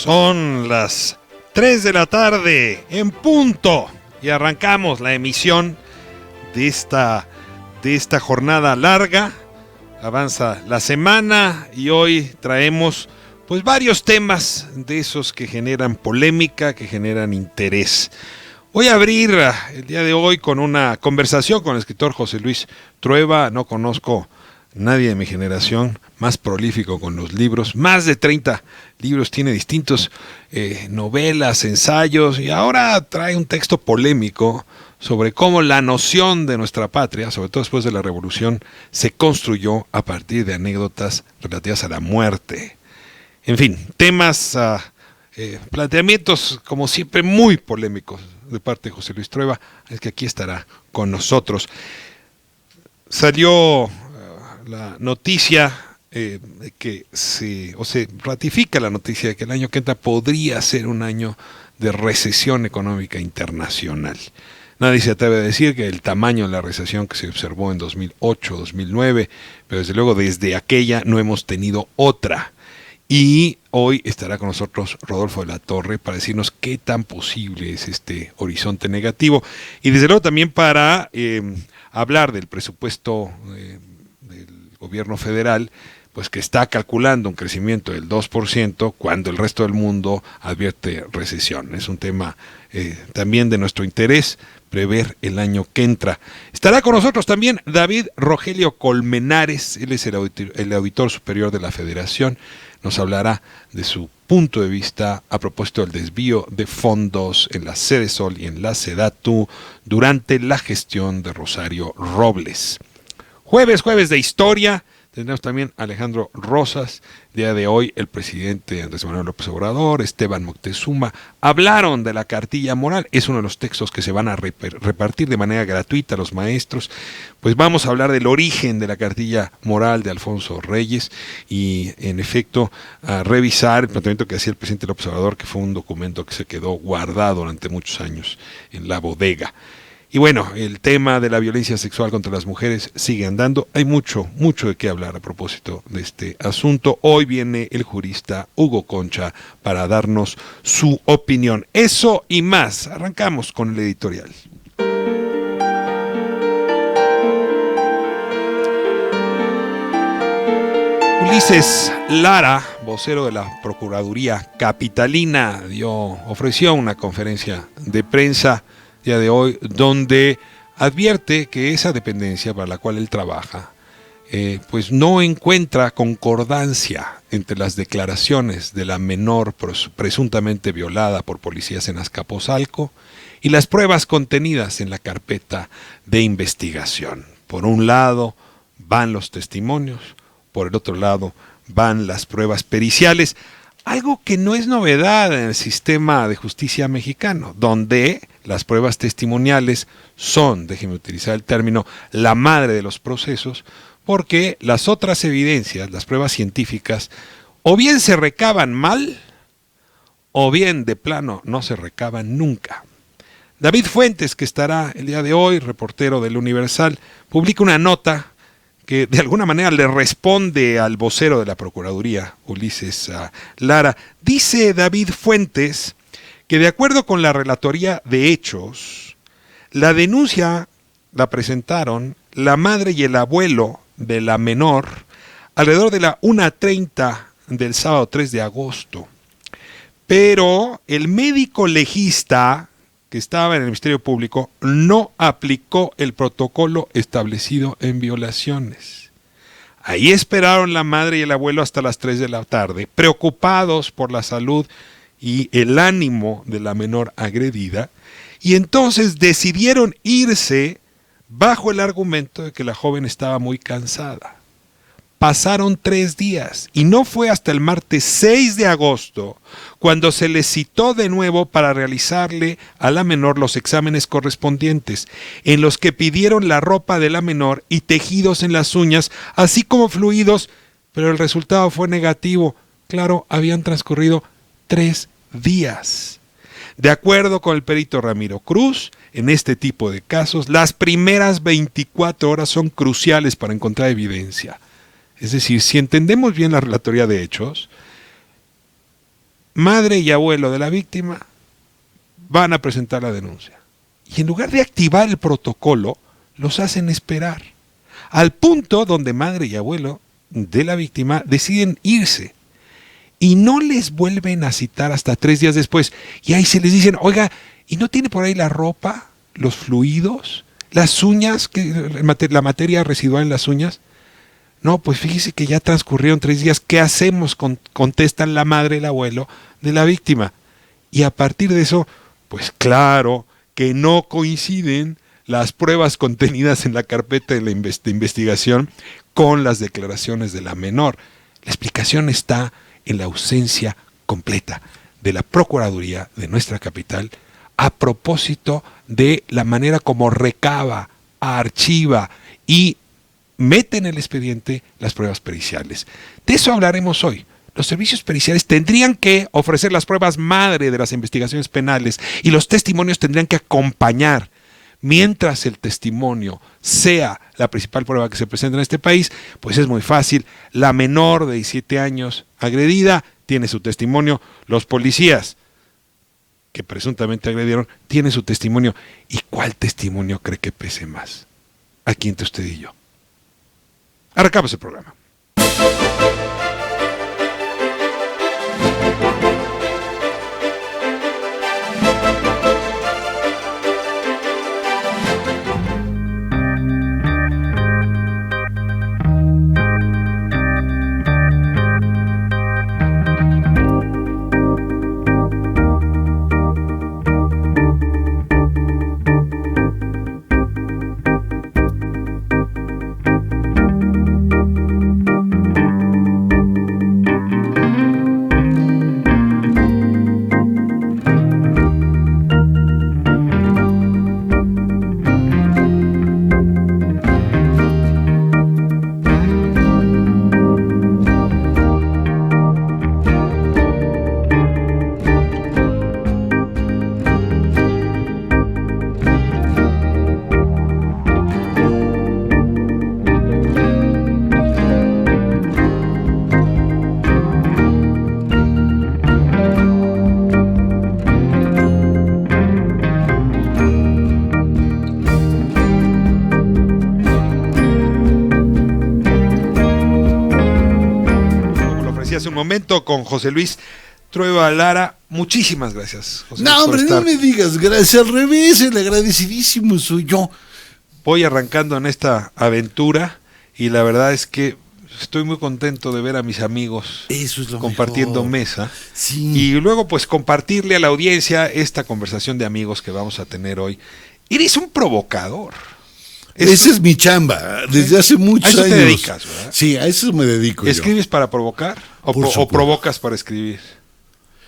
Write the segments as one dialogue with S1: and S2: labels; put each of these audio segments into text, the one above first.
S1: Son las 3 de la tarde en punto y arrancamos la emisión de esta jornada larga. Avanza la semana y hoy traemos pues varios temas de esos que generan polémica, que generan interés. Voy a abrir el día de hoy con una conversación con el escritor José Luis Trueba. No conozco nadie de mi generación más prolífico con los libros. Más de 30 libros, tiene distintos novelas, ensayos, y ahora trae un texto polémico sobre cómo la noción de nuestra patria, sobre todo después de la Revolución, se construyó a partir de anécdotas relativas a la muerte. En fin, temas, planteamientos como siempre muy polémicos de parte de José Luis Trueba, es que aquí estará con nosotros. Salió la noticia que se ratifica la noticia de que el año que entra podría ser un año de recesión económica internacional. Nadie se atreve a decir que el tamaño de la recesión que se observó en 2008-2009, pero desde luego desde aquella no hemos tenido otra. Y hoy estará con nosotros Rodolfo de la Torre para decirnos qué tan posible es este horizonte negativo. Y desde luego también para hablar del presupuesto del gobierno federal, pues que está calculando un crecimiento del 2% cuando el resto del mundo advierte recesión. Es un tema también de nuestro interés prever el año que entra. Estará con nosotros también David Rogelio Colmenares, él es el auditor superior de la Federación. Nos hablará de su punto de vista a propósito del desvío de fondos en la Cedesol y en la Sedatu durante la gestión de Rosario Robles. Jueves de historia. Tenemos también a Alejandro Rosas, día de hoy el presidente Andrés Manuel López Obrador, Esteban Moctezuma, hablaron de la cartilla moral. Es uno de los textos que se van a repartir de manera gratuita a los maestros. Pues vamos a hablar del origen de la cartilla moral de Alfonso Reyes y en efecto a revisar el planteamiento que hacía el presidente López Obrador, que fue un documento que se quedó guardado durante muchos años en la bodega. Y bueno, el tema de la violencia sexual contra las mujeres sigue andando. Hay mucho de qué hablar a propósito de este asunto. Hoy viene el jurista Hugo Concha para darnos su opinión. Eso y más. Arrancamos con el editorial. Ulises Lara, vocero de la Procuraduría Capitalina, ofreció una conferencia de prensa día de hoy, donde advierte que esa dependencia para la cual él trabaja, pues no encuentra concordancia entre las declaraciones de la menor presuntamente violada por policías en Azcapotzalco y las pruebas contenidas en la carpeta de investigación. Por un lado van los testimonios, por el otro lado van las pruebas periciales, algo que no es novedad en el sistema de justicia mexicano, donde las pruebas testimoniales son, déjenme utilizar el término, la madre de los procesos, porque las otras evidencias, las pruebas científicas, o bien se recaban mal, o bien de plano no se recaban nunca. David Fuentes, que estará el día de hoy, reportero del Universal, publica una nota que de alguna manera le responde al vocero de la Procuraduría, Ulises Lara. Dice David Fuentes que de acuerdo con la relatoría de hechos, la denuncia la presentaron la madre y el abuelo de la menor alrededor de la 1:30 del sábado 3 de agosto. Pero el médico legista que estaba en el Ministerio Público no aplicó el protocolo establecido en violaciones. Ahí esperaron la madre y el abuelo hasta las 3 de la tarde, preocupados por la salud y el ánimo de la menor agredida, y entonces decidieron irse bajo el argumento de que la joven estaba muy cansada. Pasaron 3 días y no fue hasta el martes 6 de agosto cuando se le citó de nuevo para realizarle a la menor los exámenes correspondientes, en los que pidieron la ropa de la menor y tejidos en las uñas, así como fluidos, pero el resultado fue negativo. Claro, habían transcurrido 3 días. De acuerdo con el perito Ramiro Cruz, en este tipo de casos, las primeras 24 horas son cruciales para encontrar evidencia. Es decir, si entendemos bien la relatoría de hechos, madre y abuelo de la víctima van a presentar la denuncia. Y en lugar de activar el protocolo, los hacen esperar. Al punto donde madre y abuelo de la víctima deciden irse. Y no les vuelven a citar hasta 3 días después. Y ahí se les dicen, oiga, ¿y no tiene por ahí la ropa, los fluidos, las uñas, la materia residual en las uñas? No, pues fíjese que ya transcurrieron 3 días. ¿Qué hacemos? Contestan la madre y el abuelo de la víctima. Y a partir de eso, pues claro que no coinciden las pruebas contenidas en la carpeta de la investigación con las declaraciones de la menor. La explicación está en la ausencia completa de la Procuraduría de nuestra capital a propósito de la manera como recaba, archiva y mete en el expediente las pruebas periciales. De eso hablaremos hoy. Los servicios periciales tendrían que ofrecer las pruebas madre de las investigaciones penales y los testimonios tendrían que acompañar. Mientras el testimonio sea la principal prueba que se presenta en este país, pues es muy fácil. La menor de 17 años agredida tiene su testimonio. Los policías que presuntamente agredieron tienen su testimonio. ¿Y cuál testimonio cree que pese más? Aquí entre usted y yo. Arrancamos el programa. Hace un momento con José Luis Trueba Lara. Muchísimas gracias, José Luis.
S2: No, hombre, no me digas gracias, al revés, el agradecidísimo soy yo.
S1: Voy arrancando en esta aventura y la verdad es que estoy muy contento de ver a mis amigos.
S2: Eso es lo
S1: compartiendo
S2: mejor.
S1: Mesa.
S2: Sí.
S1: Y luego pues compartirle a la audiencia esta conversación de amigos que vamos a tener hoy. Eres un provocador.
S2: Esa es mi chamba, desde hace muchos años.
S1: A eso te dedicas, ¿verdad?
S2: Sí, a eso me dedico.
S1: ¿Escribes para provocar o provocas para escribir?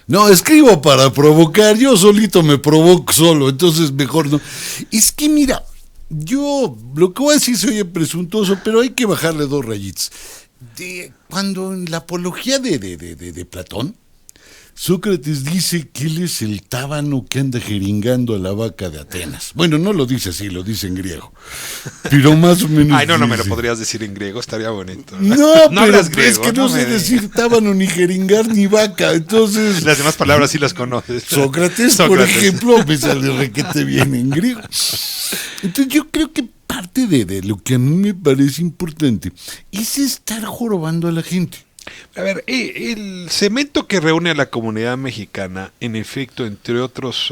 S2: No, escribo para provocar, yo solito me provoco solo, entonces mejor no. Es que mira, yo lo que voy a decir se oye presuntuoso, pero hay que bajarle 2 rayitas. Cuando en la apología de Platón, Sócrates dice que él es el tábano que anda jeringando a la vaca de Atenas. Bueno, no lo dice así, lo dice en griego. Pero más o menos.
S1: Ay, no me lo podrías decir en griego, estaría bonito.
S2: No,
S1: no
S2: pero
S1: griego,
S2: es que no sé decir tábano, ni jeringar, ni vaca. Entonces.
S1: Las demás palabras sí las conoces.
S2: Sócrates, por ejemplo, me sale requete bien en griego. Entonces yo creo que parte de lo que a mí me parece importante es estar jorobando a la gente.
S1: A ver, el cemento que reúne a la comunidad mexicana, en efecto, entre otros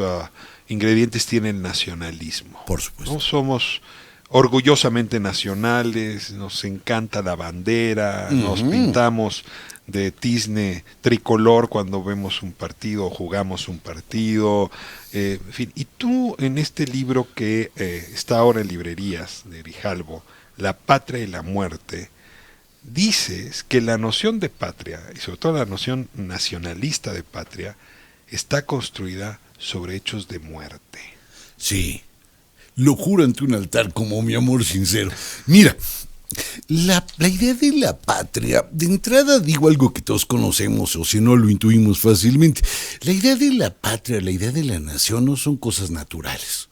S1: ingredientes, tiene el nacionalismo.
S2: Por supuesto.
S1: ¿No? Somos orgullosamente nacionales, nos encanta la bandera, nos pintamos de tizne tricolor cuando vemos un partido o jugamos un partido, en fin. Y tú, en este libro que está ahora en librerías de Grijalbo, La patria y la muerte, dices que la noción de patria, y sobre todo la noción nacionalista de patria, está construida sobre hechos de muerte.
S2: Sí, lo juro ante un altar como mi amor sincero. Mira, la idea de la patria, de entrada digo algo que todos conocemos, o si no lo intuimos fácilmente. La idea de la patria, la idea de la nación no son cosas naturales.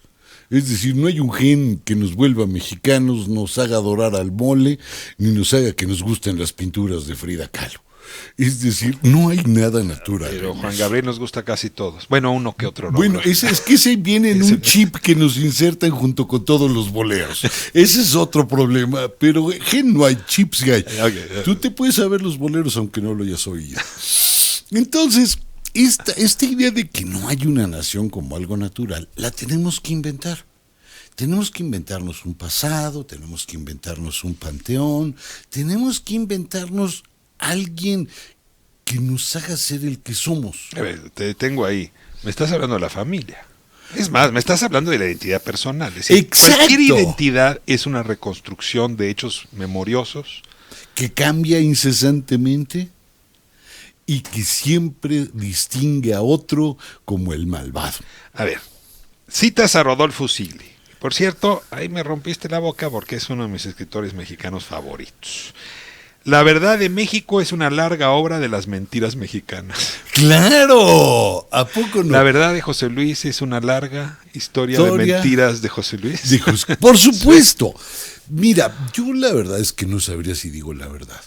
S2: Es decir, no hay un gen que nos vuelva mexicanos, nos haga adorar al mole, ni nos haga que nos gusten las pinturas de Frida Kahlo. Es decir, no hay nada natural.
S1: Pero Juan Gabriel nos gusta casi todos. Bueno, uno que otro no.
S2: Bueno, es que ese viene en un chip que nos insertan junto con todos los boleros. Ese es otro problema, pero no hay chips que hay.
S1: Okay.
S2: Tú te puedes saber los boleros aunque no lo hayas oído. Entonces, esta idea de que no hay una nación como algo natural, la tenemos que inventar. Tenemos que inventarnos un pasado, tenemos que inventarnos un panteón, tenemos que inventarnos alguien que nos haga ser el que somos.
S1: A ver, te detengo ahí. Me estás hablando de la familia. Es más, me estás hablando de la identidad personal. Es decir,
S2: ¡exacto!
S1: Cualquier identidad es una reconstrucción de hechos memoriosos.
S2: Que cambia incesantemente y que siempre distingue a otro como el malvado.
S1: A ver, citas a Rodolfo Sigli. Por cierto, ahí me rompiste la boca porque es uno de mis escritores mexicanos favoritos. La verdad de México es una larga obra de las mentiras mexicanas.
S2: ¡Claro! ¿A poco no?
S1: La verdad de José Luis es una larga historia de mentiras de José Luis.
S2: Por supuesto. Mira, yo la verdad es que no sabría si digo la verdad.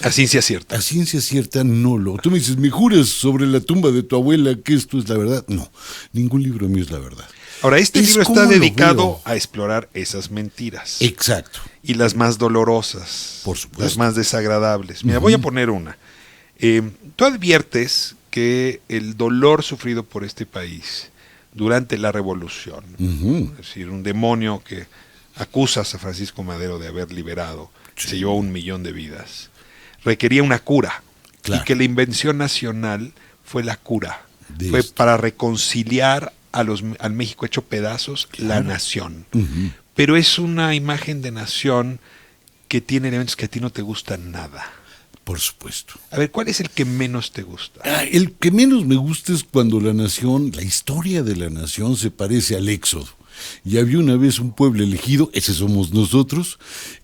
S1: A ciencia cierta.
S2: A ciencia cierta no lo. Tú me dices, ¿me juras sobre la tumba de tu abuela que esto es la verdad? No, ningún libro mío es la verdad.
S1: Ahora, este libro está
S2: como
S1: dedicado a explorar esas mentiras.
S2: Exacto.
S1: Y las más dolorosas.
S2: Por supuesto.
S1: Las más desagradables. Mira, voy a poner una. Tú adviertes que el dolor sufrido por este país durante la revolución, es decir, un demonio que acusas a Francisco Madero de haber liberado, se llevó 1 millón de vidas, requería una cura.
S2: Claro.
S1: Y que la invención nacional fue la cura.
S2: De
S1: fue
S2: esto.
S1: para reconciliar al México hecho pedazos,
S2: Claro.
S1: la nación. Pero es una imagen de nación que tiene elementos que a ti no te gustan nada.
S2: Por supuesto.
S1: A ver, ¿cuál es el que menos te gusta?
S2: El que menos me gusta es cuando la nación, la historia de la nación se parece al éxodo. Y había una vez un pueblo elegido, ese somos nosotros,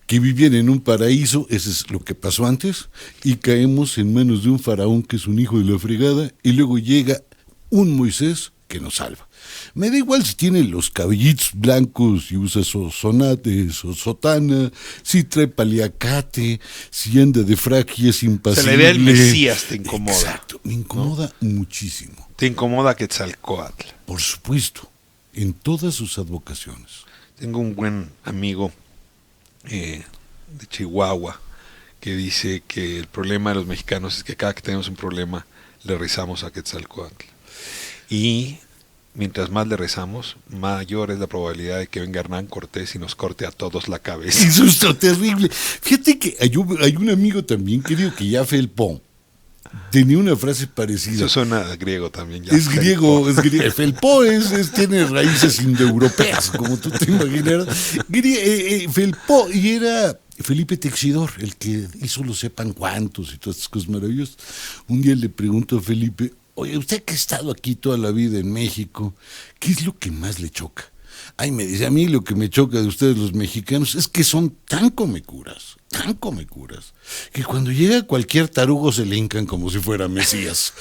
S2: que vivían en un paraíso, ese es lo que pasó antes, y caemos en manos de un faraón que es un hijo de la fregada, y luego llega un Moisés que nos salva. Me da igual si tiene los cabellitos blancos y usa sonates o sotana, si trae paliacate, si anda de frac y es impasible.
S1: La idea del Mesías te incomoda.
S2: Exacto, me incomoda muchísimo.
S1: Te incomoda Quetzalcóatl.
S2: Por supuesto, en todas sus advocaciones.
S1: Tengo un buen amigo de Chihuahua que dice que el problema de los mexicanos es que cada que tenemos un problema le rezamos a Quetzalcóatl. Y mientras más le rezamos, mayor es la probabilidad de que venga Hernán Cortés y nos corte a todos la cabeza.
S2: Eso está terrible. Fíjate que hay un amigo también, querido, que ya Felpón, tenía una frase parecida.
S1: Eso suena griego también. Ya.
S2: Es griego, es griego. Felpó tiene raíces indoeuropeas, como tú te imaginarás. Felpó, y era Felipe Texidor, el que hizo los sepan cuántos y todas estas cosas maravillosas. Un día le pregunto a Felipe, oye, usted que ha estado aquí toda la vida en México, ¿qué es lo que más le choca? Ay, me dice, a mí lo que me choca de ustedes los mexicanos es que son tan comecuras, que cuando llega cualquier tarugo se le hincan como si fuera Mesías.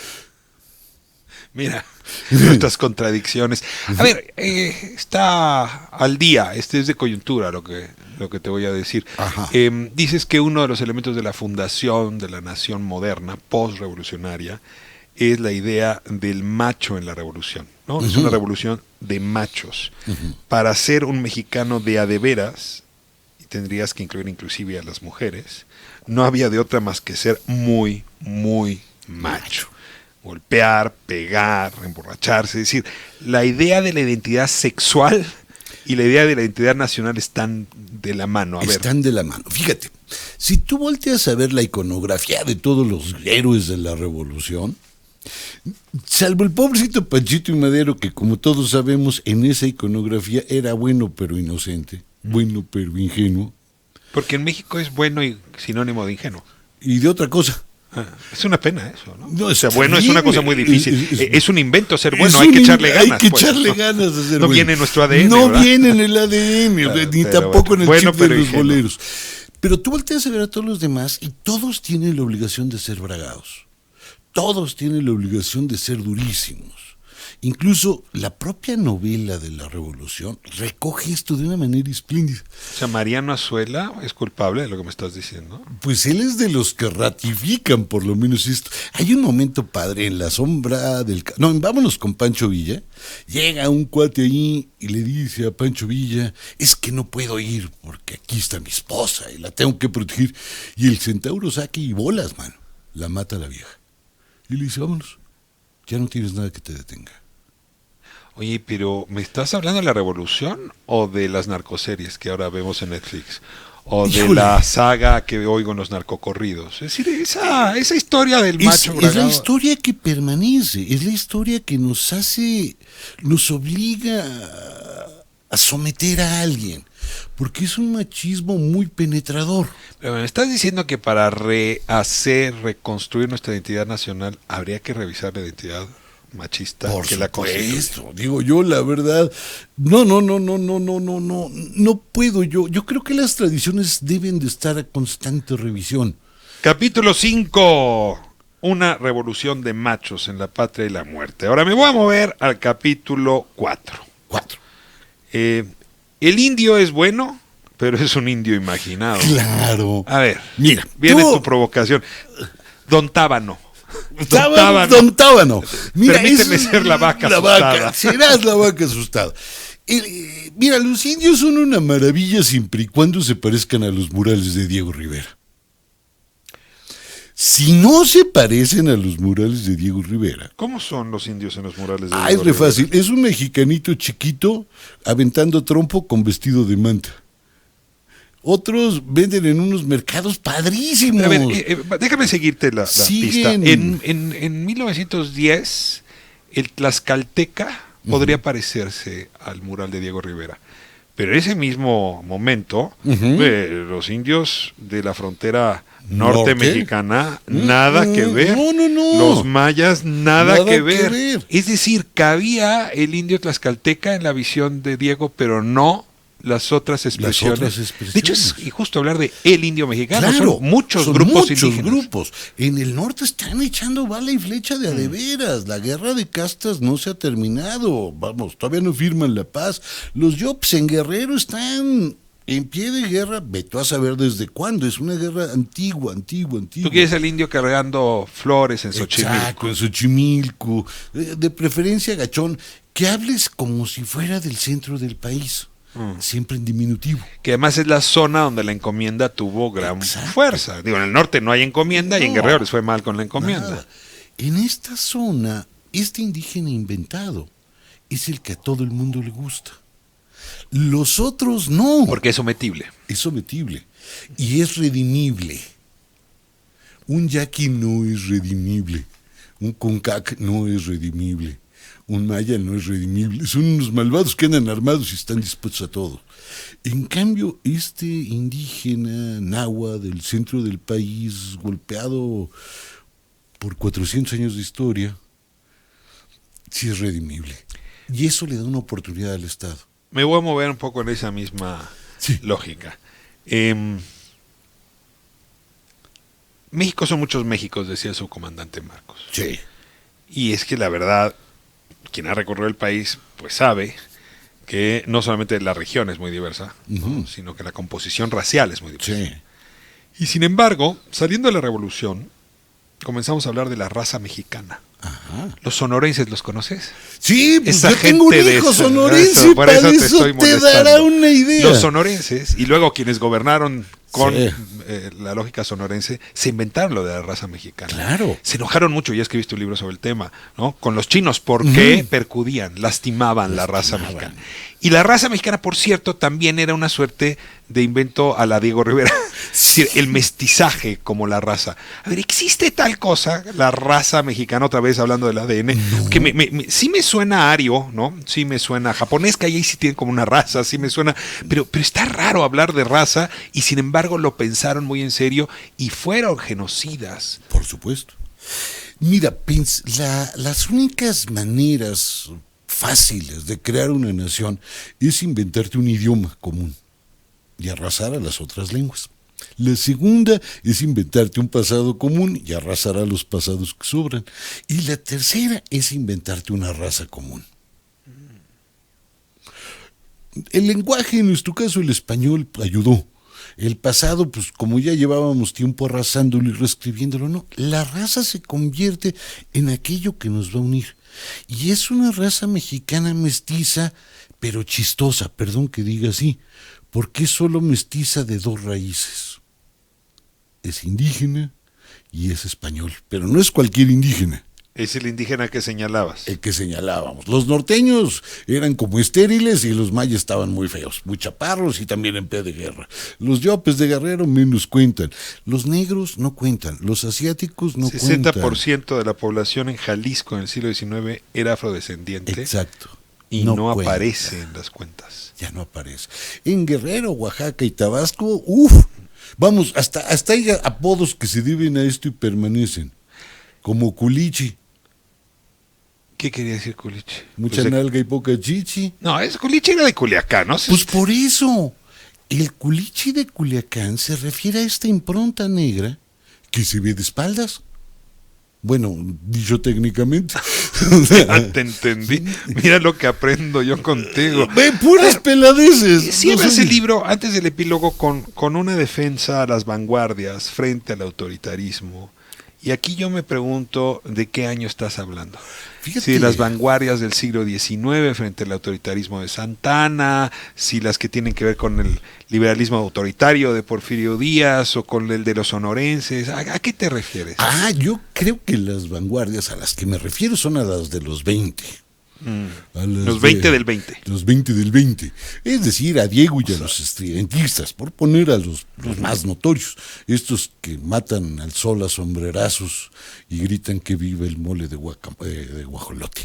S1: Mira, nuestras contradicciones. A ver, está al día, es de coyuntura lo que te voy a decir. Dices que uno de los elementos de la fundación de la nación moderna, post-revolucionaria, es la idea del macho en la revolución, ¿no? Es una revolución de machos. Para ser un mexicano de a de veras, y tendrías que incluir inclusive a las mujeres, no había de otra más que ser muy, muy macho. Golpear, pegar, emborracharse. Es decir, la idea de la identidad sexual y la idea de la identidad nacional están de la mano.
S2: Están de la mano. Fíjate, si tú volteas a ver la iconografía de todos los héroes de la revolución, salvo el pobrecito Panchito y Madero, que como todos sabemos, en esa iconografía era bueno pero inocente, bueno pero ingenuo.
S1: Porque en México es bueno y sinónimo de ingenuo.
S2: Y de otra cosa.
S1: Es una pena eso, ¿no?
S2: No,
S1: o sea, bueno es una cosa muy difícil. Es un invento ser bueno, hay que echarle ganas.
S2: Hay que echarle ganas de ser
S1: no
S2: bueno.
S1: viene en nuestro ADN.
S2: No
S1: ¿verdad?
S2: viene en el ADN, ni tampoco en el chip de los boleros. Pero tú volteas a ver a todos los demás y todos tienen la obligación de ser bragados. Todos tienen la obligación de ser durísimos. Incluso la propia novela de la Revolución recoge esto de una manera espléndida.
S1: O sea, Mariano Azuela es culpable de lo que me estás diciendo.
S2: Pues él es de los que ratifican por lo menos esto. Hay un momento padre en la sombra del... No, vámonos con Pancho Villa. Llega un cuate ahí y le dice a Pancho Villa, es que no puedo ir porque aquí está mi esposa y la tengo que proteger. Y el centauro saca y bolas, mano. La mata a la vieja. Y le dice, vámonos, ya no tienes nada que te detenga.
S1: Oye, pero ¿me estás hablando de la Revolución o de las narcoseries que ahora vemos en Netflix? O de
S2: Híjole.
S1: la saga que oigo en los narcocorridos. Es decir, esa historia del macho
S2: Es la
S1: bragado.
S2: historia que permanece, es la historia que nos hace, nos obliga a someter a alguien, porque es un machismo muy penetrador.
S1: Pero me estás diciendo que para reconstruir nuestra identidad nacional, habría que revisar la identidad machista
S2: Por
S1: que la constituye.
S2: supuesto, digo yo la verdad, no puedo yo. Yo creo que las tradiciones deben de estar a constante revisión.
S1: Capítulo 5. Una revolución de machos en la patria y la muerte. Ahora me voy a mover al capítulo 4.
S2: 4.
S1: El indio es bueno, pero es un indio imaginado.
S2: Claro.
S1: A ver,
S2: Mira,
S1: viene tu provocación. Don Tábano.
S2: Don Tábano.
S1: Permíteme ser la vaca asustada.
S2: Serás la vaca asustada. Mira, los indios son una maravilla siempre y cuando se parezcan a los murales de Diego Rivera. Si no se parecen a los murales de Diego Rivera.
S1: ¿Cómo son los indios en los murales de
S2: Es
S1: Diego
S2: re
S1: Rivera?
S2: fácil. Es un mexicanito chiquito aventando trompo con vestido de manta. Otros venden en unos mercados padrísimos.
S1: A ver, déjame seguirte la pista.
S2: Siguen.
S1: En 1910, el Tlaxcalteca podría parecerse al mural de Diego Rivera. Pero en ese mismo momento, los indios de la frontera norte mexicana, nada que ver.
S2: No.
S1: Los mayas, nada que
S2: que
S1: ver.
S2: ver.
S1: Es decir, cabía el indio tlaxcalteca en la visión de Diego, pero no las otras expresiones. De hecho, es injusto hablar de el indio mexicano.
S2: Claro,
S1: son muchos
S2: son
S1: grupos
S2: muchos
S1: indígenas.
S2: grupos. En el norte están echando bala y flecha de a de veras. La guerra de castas no se ha terminado. Vamos, todavía no firman la paz. Los Yops en Guerrero están en pie de guerra. Vete a saber desde cuándo. Es una guerra antigua.
S1: Tú quieres al indio cargando flores en Xochimilco.
S2: Exacto, en Xochimilco. De preferencia, Gachón, que hables como si fuera del centro del país. Siempre en diminutivo.
S1: Que además es la zona donde la encomienda tuvo gran fuerza. Digo, en el norte no hay encomienda y en Guerrero les fue mal con la encomienda.
S2: Nada. En esta zona, este indígena inventado es el que a todo el mundo le gusta. Los otros no.
S1: Porque es sometible.
S2: Es sometible y es redimible. Un yaqui no es redimible. Un concac no es redimible. Un maya no es redimible. Son unos malvados que andan armados y están dispuestos a todo. En cambio, este indígena nahua del centro del país, golpeado por 400 años de historia, sí es redimible. Y eso le da una oportunidad al Estado.
S1: Me voy a mover un poco en esa misma lógica. México son muchos Méxicos, decía su comandante Marcos.
S2: Sí.
S1: Y es que la verdad, quien ha recorrido el país, pues sabe que no solamente la región es muy diversa, ¿no? Sino que la composición racial es muy diversa.
S2: Sí.
S1: Y sin embargo, saliendo de la revolución, comenzamos a hablar de la raza mexicana.
S2: Ajá.
S1: Los sonorenses, ¿los conoces?
S2: Sí, pues
S1: Esa
S2: yo tengo un
S1: gente de
S2: hijo
S1: esa-
S2: sonorense,
S1: eso, por
S2: para
S1: eso te
S2: eso
S1: estoy
S2: te
S1: molestando.
S2: dará una idea.
S1: Los sonorenses, y luego quienes gobernaron con
S2: Sí.
S1: la lógica sonorense, se inventaron lo de la raza mexicana.
S2: Claro.
S1: Se enojaron mucho, ya escribiste un libro sobre el tema, ¿no? Con los chinos, porque percudían, lastimaban la raza mexicana. Y la raza mexicana, por cierto, también era una suerte de invento a la Diego Rivera. Es decir, el mestizaje como la raza. A ver, ¿existe tal cosa, la raza mexicana, otra vez hablando del ADN? Que sí me suena ario, ¿no? Sí me suena japonés, que ahí sí tienen como una raza, sí me suena. Pero está raro hablar de raza y sin embargo lo pensaron muy en serio y fueron genocidas.
S2: Por supuesto. Mira, las únicas maneras fáciles de crear una nación es inventarte un idioma común y arrasar a las otras lenguas. La segunda es inventarte un pasado común y arrasar a los pasados que sobran. Y la tercera es inventarte una raza común. El lenguaje, en nuestro caso el español, ayudó. El pasado, pues como ya llevábamos tiempo arrasándolo y reescribiéndolo, no. La raza se convierte en aquello que nos va a unir. Y es una raza mexicana mestiza, pero chistosa, perdón que diga así, porque es solo mestiza de dos raíces. Es indígena y es español, pero no es cualquier indígena.
S1: Es el indígena que señalabas.
S2: El que señalábamos. Los norteños eran como estériles y los mayas estaban muy feos, muy chaparros y también en pie de guerra. Los yopes de Guerrero menos cuentan. Los negros no cuentan. Los asiáticos no cuentan.
S1: 60% de la población en Jalisco en el siglo XIX era afrodescendiente.
S2: Exacto.
S1: Y no aparece en las cuentas.
S2: Ya no aparece. En Guerrero, Oaxaca y Tabasco, vamos, hasta hay apodos que se deben a esto y permanecen. Como culichi.
S1: ¿Qué quería decir culichi?
S2: Mucha nalga y poca chichi.
S1: No, es culichi era de Culiacán, ¿no?
S2: Pues por eso. El culichi de Culiacán se refiere a esta impronta negra que se ve de espaldas. Bueno, dicho técnicamente.
S1: Te entendí. Mira lo que aprendo yo contigo.
S2: Ve, puras peladeces.
S1: Cierras el libro antes del epílogo con una defensa a las vanguardias frente al autoritarismo. Y aquí yo me pregunto de qué año estás hablando.
S2: Fíjate.
S1: Si de las vanguardias del siglo XIX frente al autoritarismo de Santana, si las que tienen que ver con el liberalismo autoritario de Porfirio Díaz o con el de los sonorenses. ¿A qué te refieres?
S2: Yo creo que las vanguardias a las que me refiero son a las de los 20.
S1: Los 20 del 20.
S2: Los 20 del 20. Es decir, a Diego y a los estridentistas, por poner a los más notorios. Estos que matan al sol a sombrerazos y gritan que viva el mole de guajolote.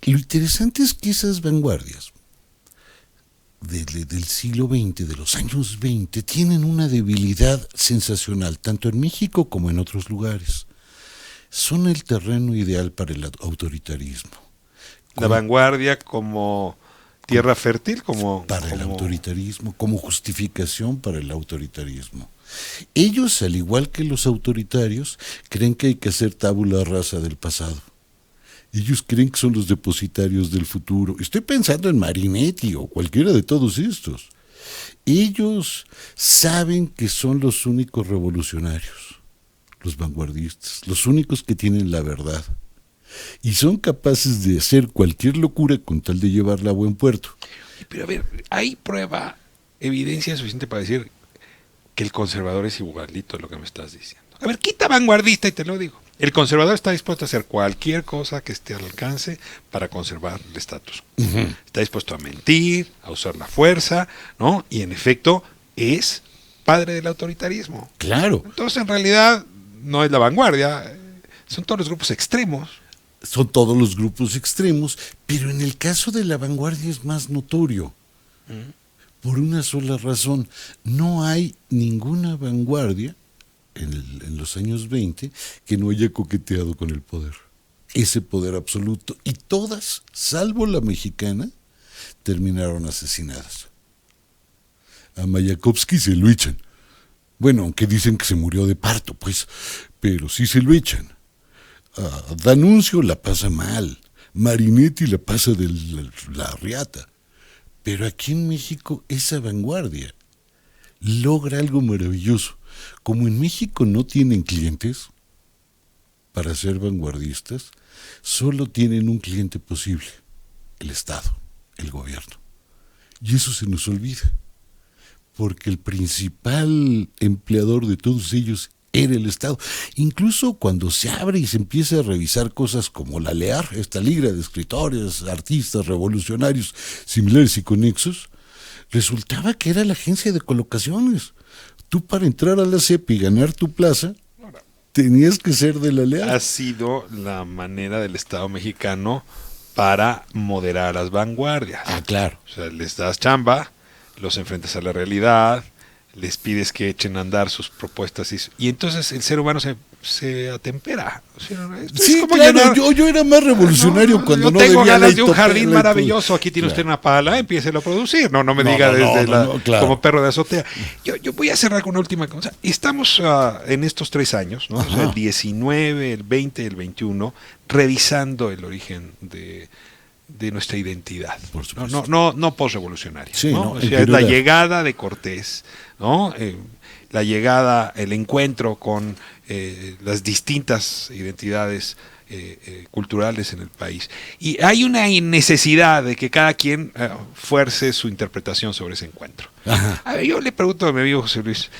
S2: Lo interesante es que esas vanguardias del siglo XX, de los años 20, tienen una debilidad sensacional, tanto en México como en otros lugares. Son el terreno ideal para el autoritarismo.
S1: La vanguardia como tierra fértil,
S2: para el autoritarismo, como justificación para el autoritarismo. Ellos, al igual que los autoritarios, creen que hay que hacer tabula rasa del pasado. Ellos creen que son los depositarios del futuro. Estoy pensando en Marinetti o cualquiera de todos estos. Ellos saben que son los únicos revolucionarios, los vanguardistas, los únicos que tienen la verdad. Y son capaces de hacer cualquier locura con tal de llevarla a buen puerto.
S1: Pero a ver, ¿hay prueba, evidencia suficiente para decir que el conservador es igualito a lo que me estás diciendo? A ver, quita vanguardista y te lo digo. El conservador está dispuesto a hacer cualquier cosa que esté al alcance para conservar el estatus. Está dispuesto a mentir, a usar la fuerza, ¿no? Y en efecto es padre del autoritarismo.
S2: Claro.
S1: Entonces, en realidad, no es la vanguardia, son todos los grupos extremos.
S2: Son todos los grupos extremos, pero en el caso de la vanguardia es más notorio. Por una sola razón, no hay ninguna vanguardia en los años 20 que no haya coqueteado con el poder. Ese poder absoluto. Y todas, salvo la mexicana, terminaron asesinadas. A Mayakovsky se lo echan. Bueno, aunque dicen que se murió de parto, pues, pero sí se lo echan. D'Annunzio la pasa mal, Marinetti la pasa de la riata, pero aquí en México esa vanguardia logra algo maravilloso. Como en México no tienen clientes para ser vanguardistas, solo tienen un cliente posible, el Estado, el gobierno. Y eso se nos olvida, porque el principal empleador de todos ellos era el Estado. Incluso cuando se abre y se empieza a revisar cosas como la LEAR, esta liga de escritores, artistas, revolucionarios, similares y conexos, resultaba que era la agencia de colocaciones. Tú para entrar a la CEP y ganar tu plaza, tenías que ser de la LEAR.
S1: Ha sido la manera del Estado mexicano para moderar a las vanguardias.
S2: Claro.
S1: O sea, les das chamba, los enfrentas a la realidad, les pides que echen a andar sus propuestas y entonces el ser humano se atempera. O sea,
S2: sí, claro, yo era más revolucionario cuando no
S1: tengo
S2: debía
S1: ganas de un
S2: tocarla
S1: jardín
S2: y
S1: maravilloso, aquí tiene usted una pala, empiécelo a producir, no me diga
S2: claro.
S1: como perro de azotea. Yo voy a cerrar con una última cosa. Estamos en estos 3 años, ¿no? O sea, el 19, el 20, el 21, revisando el origen de nuestra identidad, no posrevolucionaria,
S2: sí,
S1: ¿no? O sea, es la llegada de Cortés, ¿no? La llegada, el encuentro con las distintas identidades culturales en el país. Y hay una necesidad de que cada quien fuerce su interpretación sobre ese encuentro. A ver, yo le pregunto a mi amigo José Luis,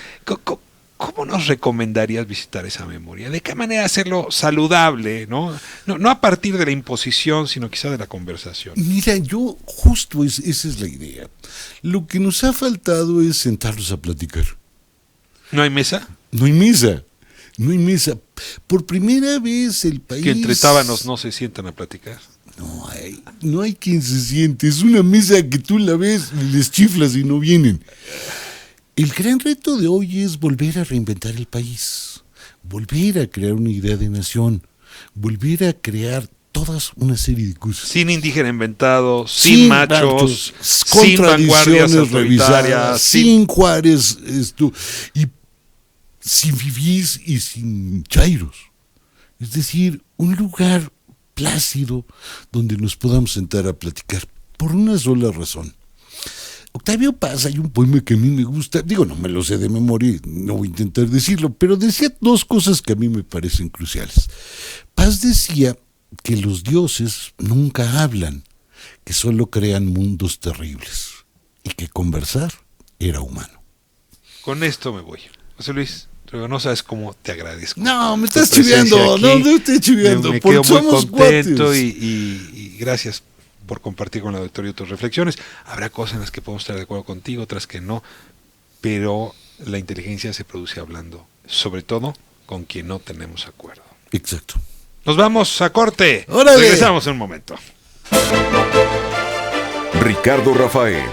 S1: ¿cómo nos recomendarías visitar esa memoria? ¿De qué manera hacerlo saludable? No a partir de la imposición, sino quizá de la conversación.
S2: Mira, justo esa es la idea. Lo que nos ha faltado es sentarnos a platicar.
S1: ¿No hay mesa?
S2: No hay mesa. Por primera vez el país...
S1: Que entre tábanos no se sientan a platicar.
S2: No hay quien se siente. Es una mesa que tú la ves, les chiflas y no vienen. El gran reto de hoy es volver a reinventar el país, volver a crear una idea de nación, volver a crear todas una serie de cosas.
S1: Sin indígena inventado, sin machos, sin vanguardias autoritarias,
S2: sin Juárez, y sin fifís y sin chairos. Es decir, un lugar plácido donde nos podamos sentar a platicar por una sola razón. Octavio Paz, hay un poema que a mí me gusta, no me lo sé de memoria, no voy a intentar decirlo, pero decía 2 cosas que a mí me parecen cruciales. Paz decía que los dioses nunca hablan, que solo crean mundos terribles, y que conversar era humano.
S1: Con esto me voy. José Luis, no sabes cómo te agradezco.
S2: No, me estás chiveando, no estoy chiveando,
S1: me quedo muy contento y gracias por compartir con la auditoría tus reflexiones. Habrá cosas en las que podemos estar de acuerdo contigo, otras que no, pero la inteligencia se produce hablando, sobre todo con quien no tenemos acuerdo.
S2: Exacto.
S1: Nos vamos a corte.
S2: ¡Órale!
S1: Regresamos en un momento.
S3: Ricardo Rafael.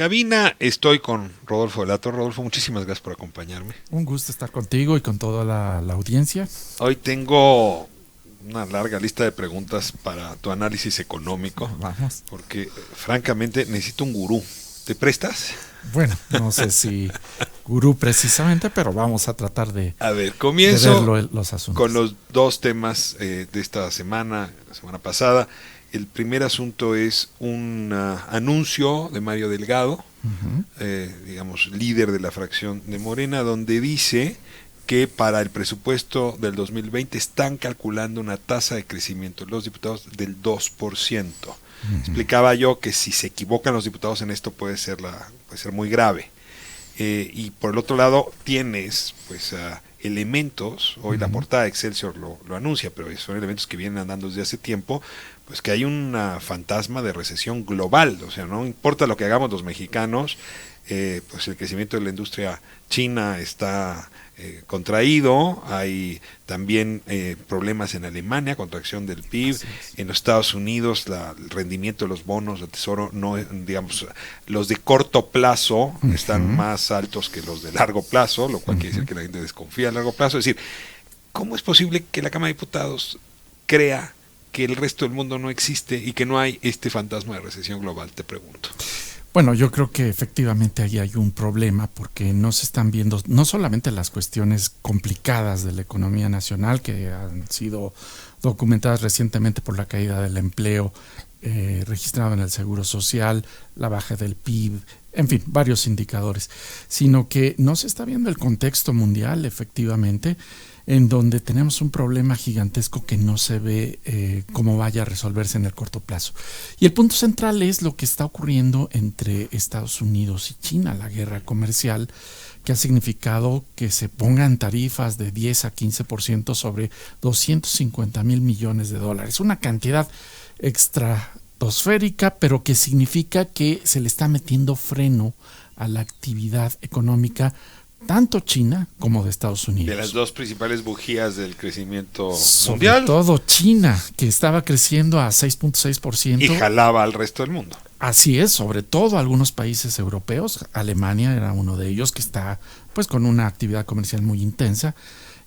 S1: cabina estoy con Rodolfo Delator. Rodolfo, muchísimas gracias por acompañarme.
S4: Un gusto estar contigo y con toda la audiencia.
S1: Hoy tengo una larga lista de preguntas para tu análisis económico.
S4: Vamos.
S1: Porque francamente necesito un gurú. ¿Te prestas?
S4: Bueno, no sé si gurú precisamente, pero vamos a tratar de,
S1: a ver, comienzo
S4: de ver los asuntos.
S1: Con los dos temas de esta semana, la semana pasada. El primer asunto es un anuncio de Mario Delgado, digamos, líder de la fracción de Morena, donde dice que para el presupuesto del 2020 están calculando una tasa de crecimiento los diputados del 2%. Explicaba yo que si se equivocan los diputados en esto puede ser muy grave. Y por el otro lado tienes pues elementos, hoy la portada de Excelsior lo anuncia, pero son elementos que vienen andando desde hace tiempo, pues que hay un fantasma de recesión global. O sea, no importa lo que hagamos los mexicanos, pues el crecimiento de la industria china está contraído, hay también problemas en Alemania, contracción del PIB, en los Estados Unidos el rendimiento de los bonos del tesoro, no, digamos, los de corto plazo están más altos que los de largo plazo, lo cual quiere decir que la gente desconfía a largo plazo. Es decir, ¿cómo es posible que la Cámara de Diputados crea que el resto del mundo no existe y que no hay este fantasma de recesión global? Te pregunto.
S4: Bueno, yo creo que efectivamente ahí hay un problema porque no se están viendo no solamente las cuestiones complicadas de la economía nacional que han sido documentadas recientemente por la caída del empleo registrado en el Seguro Social, la baja del PIB, en fin, varios indicadores, sino que no se está viendo el contexto mundial efectivamente, en donde tenemos un problema gigantesco que no se ve cómo vaya a resolverse en el corto plazo. Y el punto central es lo que está ocurriendo entre Estados Unidos y China, la guerra comercial, que ha significado que se pongan tarifas de 10 a 15% sobre 250,000 millones de dólares. Una cantidad estratosférica, pero que significa que se le está metiendo freno a la actividad económica tanto China como de Estados Unidos.
S1: De las dos principales bujías del crecimiento
S4: Sobre
S1: mundial.
S4: todo China, que estaba creciendo a 6.6%.
S1: Y jalaba al resto del mundo.
S4: Así es, sobre todo algunos países europeos. Alemania era uno de ellos que está pues con una actividad comercial muy intensa.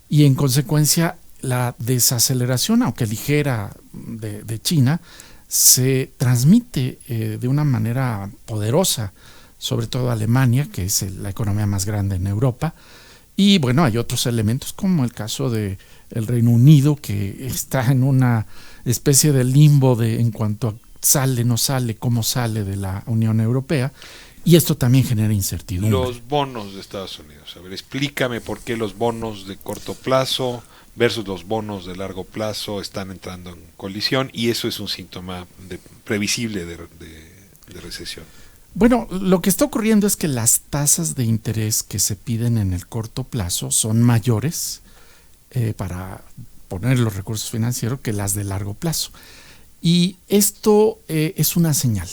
S4: Y en consecuencia la desaceleración, aunque ligera, de China, se transmite de una manera poderosa, sobre todo Alemania, que es la economía más grande en Europa. Y bueno, hay otros elementos como el caso de el Reino Unido, que está en una especie de limbo en cuanto a sale, no sale, cómo sale de la Unión Europea. Y esto también genera incertidumbre.
S1: Los bonos de Estados Unidos. A ver, explícame por qué los bonos de corto plazo versus los bonos de largo plazo están entrando en colisión, y eso es un síntoma previsible de recesión.
S4: Bueno, lo que está ocurriendo es que las tasas de interés que se piden en el corto plazo son mayores para poner los recursos financieros que las de largo plazo. Y esto es una señal.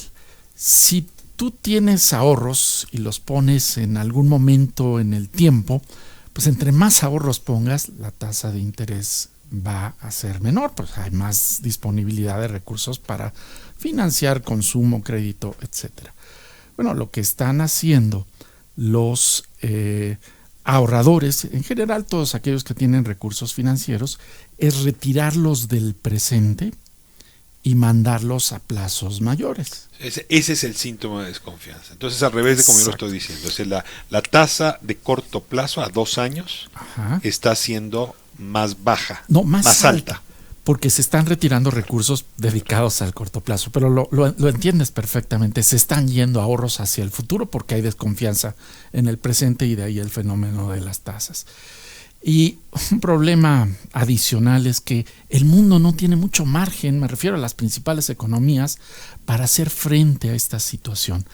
S4: Si tú tienes ahorros y los pones en algún momento en el tiempo, pues entre más ahorros pongas, la tasa de interés va a ser menor, pues hay más disponibilidad de recursos para financiar consumo, crédito, etcétera. Bueno, lo que están haciendo los ahorradores, en general todos aquellos que tienen recursos financieros, es retirarlos del presente y mandarlos a plazos mayores.
S1: Ese es el síntoma de desconfianza. Entonces, al revés de como yo lo estoy diciendo, es la tasa de corto plazo a 2 años está siendo más baja,
S4: no, más
S1: alta.
S4: Porque se están retirando recursos dedicados al corto plazo, pero lo entiendes perfectamente, se están yendo ahorros hacia el futuro porque hay desconfianza en el presente y de ahí el fenómeno de las tasas. Y un problema adicional es que el mundo no tiene mucho margen, me refiero a las principales economías, para hacer frente a esta situación.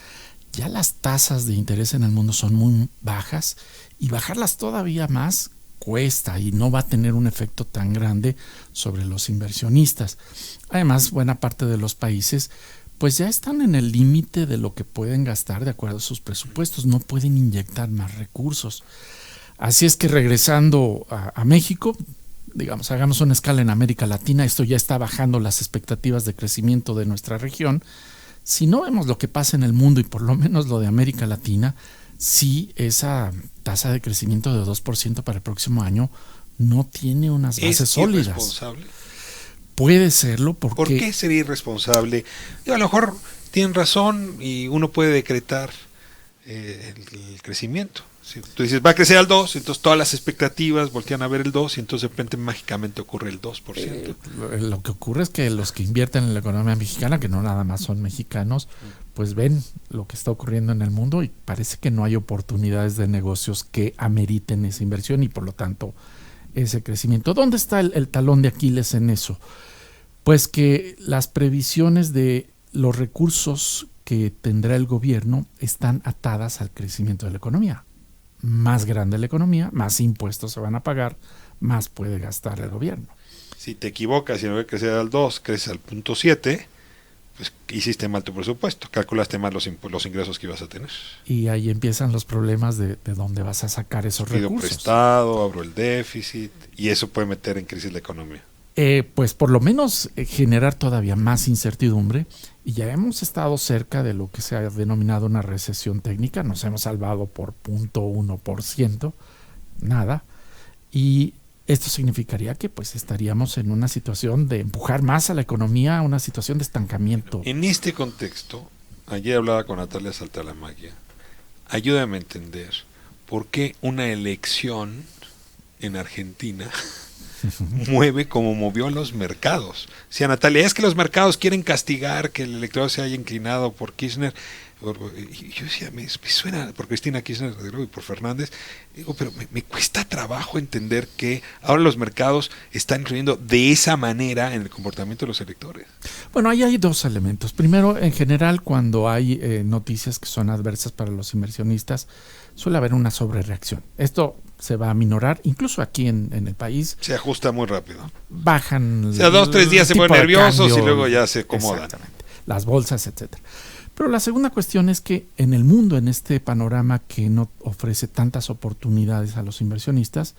S4: Ya las tasas de interés en el mundo son muy bajas y bajarlas todavía más cuesta y no va a tener un efecto tan grande sobre los inversionistas. Además, buena parte de los países pues ya están en el límite de lo que pueden gastar de acuerdo a sus presupuestos, no pueden inyectar más recursos. Así es que regresando a México, digamos, hagamos una escala en América Latina, esto ya está bajando las expectativas de crecimiento de nuestra región. Si no vemos lo que pasa en el mundo y por lo menos lo de América Latina, sí esa tasa de crecimiento de 2% para el próximo año no tiene unas bases
S1: ¿Es
S4: sólidas.
S1: irresponsable?
S4: Puede serlo porque...
S1: ¿Por qué sería irresponsable? A lo mejor tienen razón y uno puede decretar el crecimiento. Si tú dices, va a crecer al 2, entonces todas las expectativas voltean a ver el 2 y entonces de repente mágicamente ocurre el 2%.
S4: Lo que ocurre es que los que invierten en la economía mexicana, que no nada más son mexicanos, pues ven lo que está ocurriendo en el mundo y parece que no hay oportunidades de negocios que ameriten esa inversión y por lo tanto ese crecimiento. ¿Dónde está el talón de Aquiles en eso? Pues que las previsiones de los recursos que tendrá el gobierno están atadas al crecimiento de la economía. Más grande la economía, más impuestos se van a pagar, más puede gastar el gobierno.
S1: Si te equivocas y en vez de crecer al 2, creces al 0.7, pues hiciste mal tu presupuesto, calculaste mal los ingresos que ibas a tener.
S4: Y ahí empiezan los problemas de dónde vas a sacar esos
S1: Pido
S4: recursos.
S1: prestado, abro el déficit y eso puede meter en crisis la economía.
S4: Pues por lo menos generar todavía más incertidumbre y ya hemos estado cerca de lo que se ha denominado una recesión técnica, nos hemos salvado por 0.1%, nada, y esto significaría que pues estaríamos en una situación de empujar más a la economía a una situación de estancamiento.
S1: En este contexto, ayer hablaba con Natalia Saltalamagia, ayúdame a entender por qué una elección en Argentina mueve como movió a los mercados. Si a Natalia, es que los mercados quieren castigar que el electorado se haya inclinado por Kirchner. Y yo decía, me suena por Cristina Kirchner y por Fernández. Digo, pero me cuesta trabajo entender que ahora los mercados están influyendo de esa manera en el comportamiento de los electores.
S4: Bueno, ahí hay dos elementos. Primero, en general, cuando hay noticias que son adversas para los inversionistas, suele haber una sobrereacción. Esto se va a minorar, incluso aquí en el país.
S1: Se ajusta muy rápido.
S4: Bajan.
S1: O sea, 2-3 días se ponen nerviosos y luego ya se acomodan.
S4: Exactamente. Las bolsas, etcétera. Pero la segunda cuestión es que en el mundo, en este panorama que no ofrece tantas oportunidades a los inversionistas,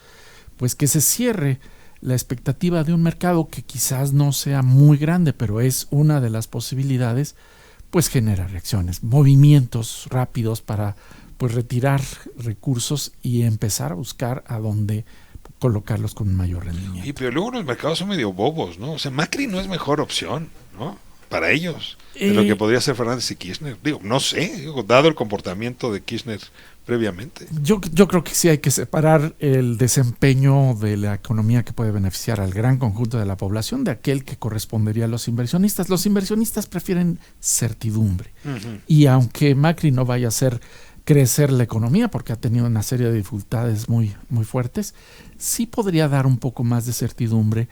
S4: pues que se cierre la expectativa de un mercado que quizás no sea muy grande, pero es una de las posibilidades, pues genera reacciones, movimientos rápidos para pues retirar recursos y empezar a buscar a dónde colocarlos con un mayor rendimiento.
S1: Y pero luego los mercados son medio bobos, ¿no? O sea, Macri no es mejor opción, ¿no? Para ellos, de lo que podría ser Fernández y Kirchner. Digo, no sé, dado el comportamiento de Kirchner previamente.
S4: Yo creo que sí hay que separar el desempeño de la economía que puede beneficiar al gran conjunto de la población de aquel que correspondería a los inversionistas. Los inversionistas prefieren certidumbre. Uh-huh. Y aunque Macri no vaya a hacer crecer la economía porque ha tenido una serie de dificultades muy, muy fuertes, sí podría dar un poco más de certidumbre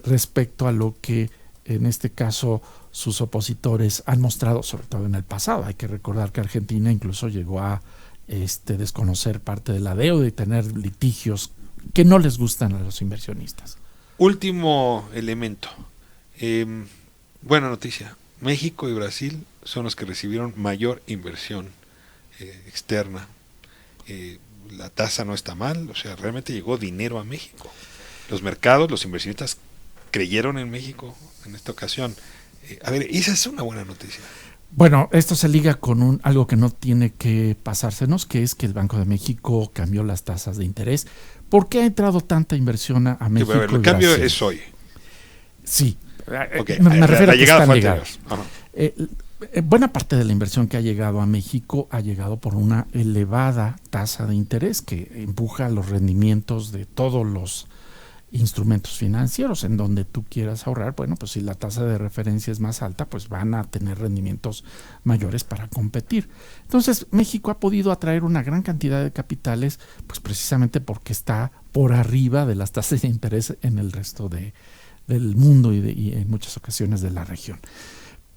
S4: respecto a lo que en este caso sus opositores han mostrado, sobre todo en el pasado. Hay que recordar que Argentina incluso llegó a desconocer parte de la deuda y tener litigios que no les gustan a los inversionistas.
S1: Último elemento. Buena noticia. México y Brasil son los que recibieron mayor inversión externa. La tasa no está mal, o sea, realmente llegó dinero a México. Los mercados, los inversionistas creyeron en México en esta ocasión. A ver, esa es una buena noticia.
S4: Bueno, esto se liga con algo que no tiene que pasársenos, que es que el Banco de México cambió las tasas de interés. ¿Por qué ha entrado tanta inversión a México?
S1: A ver, el cambio es hoy.
S4: Sí,
S1: okay.
S4: me refiero a que están ligados.
S1: Uh-huh.
S4: Buena parte de la inversión que ha llegado a México ha llegado por una elevada tasa de interés que empuja los rendimientos de todos los instrumentos financieros. En donde tú quieras ahorrar, bueno, pues si la tasa de referencia es más alta, pues van a tener rendimientos mayores para competir. Entonces, México ha podido atraer una gran cantidad de capitales, pues precisamente porque está por arriba de las tasas de interés en el resto del mundo y en muchas ocasiones de la región.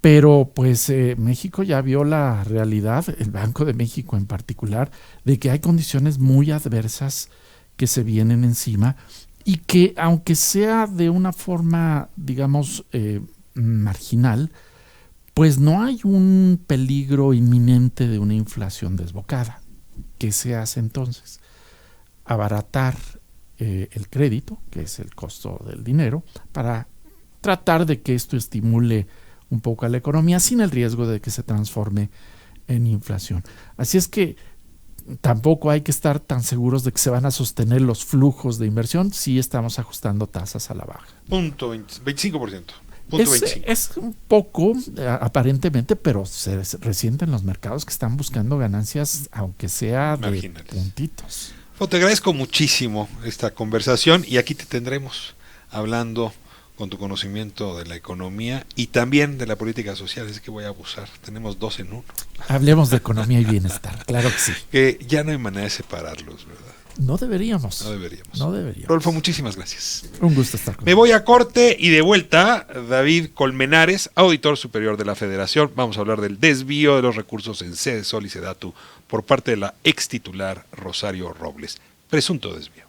S4: Pero pues México ya vio la realidad, el Banco de México en particular, de que hay condiciones muy adversas que se vienen encima y que aunque sea de una forma, digamos, marginal, pues no hay un peligro inminente de una inflación desbocada. ¿Qué se hace entonces? Abaratar el crédito, que es el costo del dinero, para tratar de que esto estimule un poco a la economía sin el riesgo de que se transforme en inflación. Así es que tampoco hay que estar tan seguros de que se van a sostener los flujos de inversión si estamos ajustando tasas a la baja.
S1: 25%.
S4: Es un poco, aparentemente, pero se resienten los mercados que están buscando ganancias, aunque sea de
S1: marginales,
S4: puntitos.
S1: Te agradezco muchísimo esta conversación y aquí te tendremos hablando con tu conocimiento de la economía y también de la política social, es que voy a abusar, tenemos 2 en 1.
S4: Hablemos de economía y bienestar, claro que sí.
S1: Que ya no hay manera de separarlos, ¿verdad?
S4: No deberíamos.
S1: No deberíamos. Rodolfo, muchísimas gracias.
S4: Un gusto estar con
S1: Me voy a corte y de vuelta, David Colmenares, auditor superior de la Federación. Vamos a hablar del desvío de los recursos en Sedesol y Sedatu por parte de la ex titular Rosario Robles. Presunto desvío.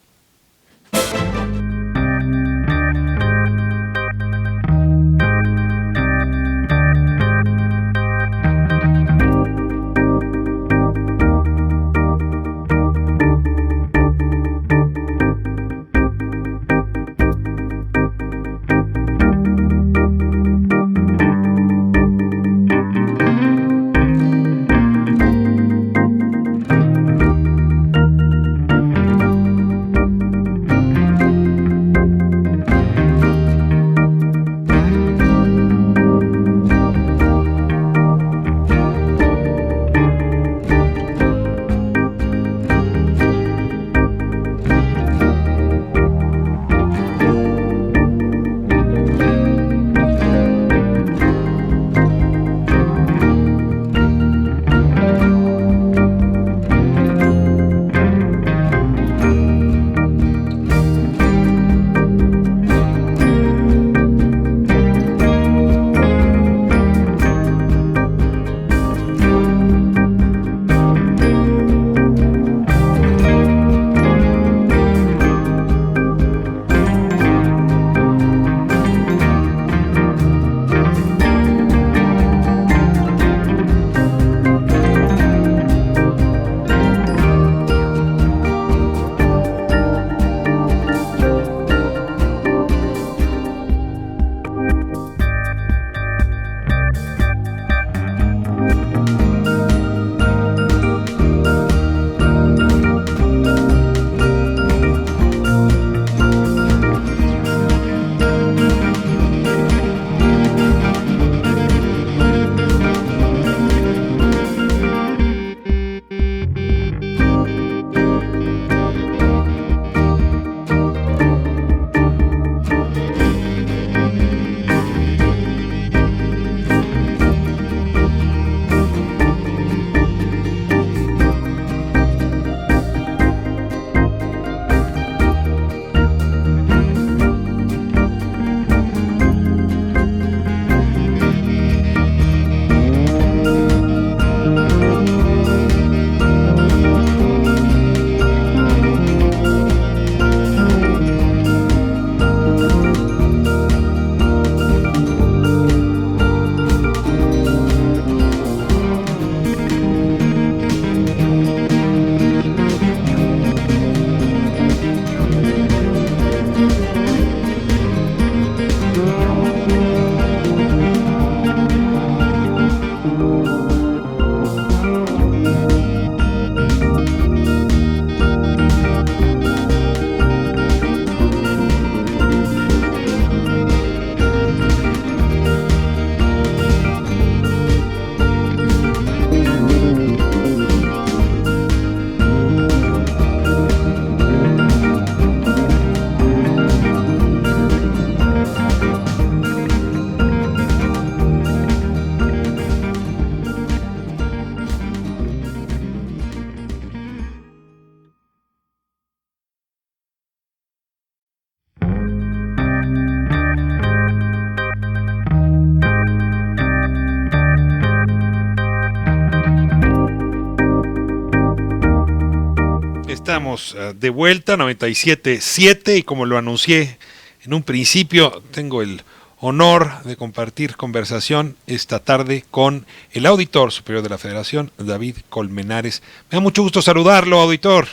S1: Estamos de vuelta, 97.7, y como lo anuncié en un principio, tengo el honor de compartir conversación esta tarde con el auditor superior de la Federación, David Colmenares. Me da mucho gusto saludarlo, auditor.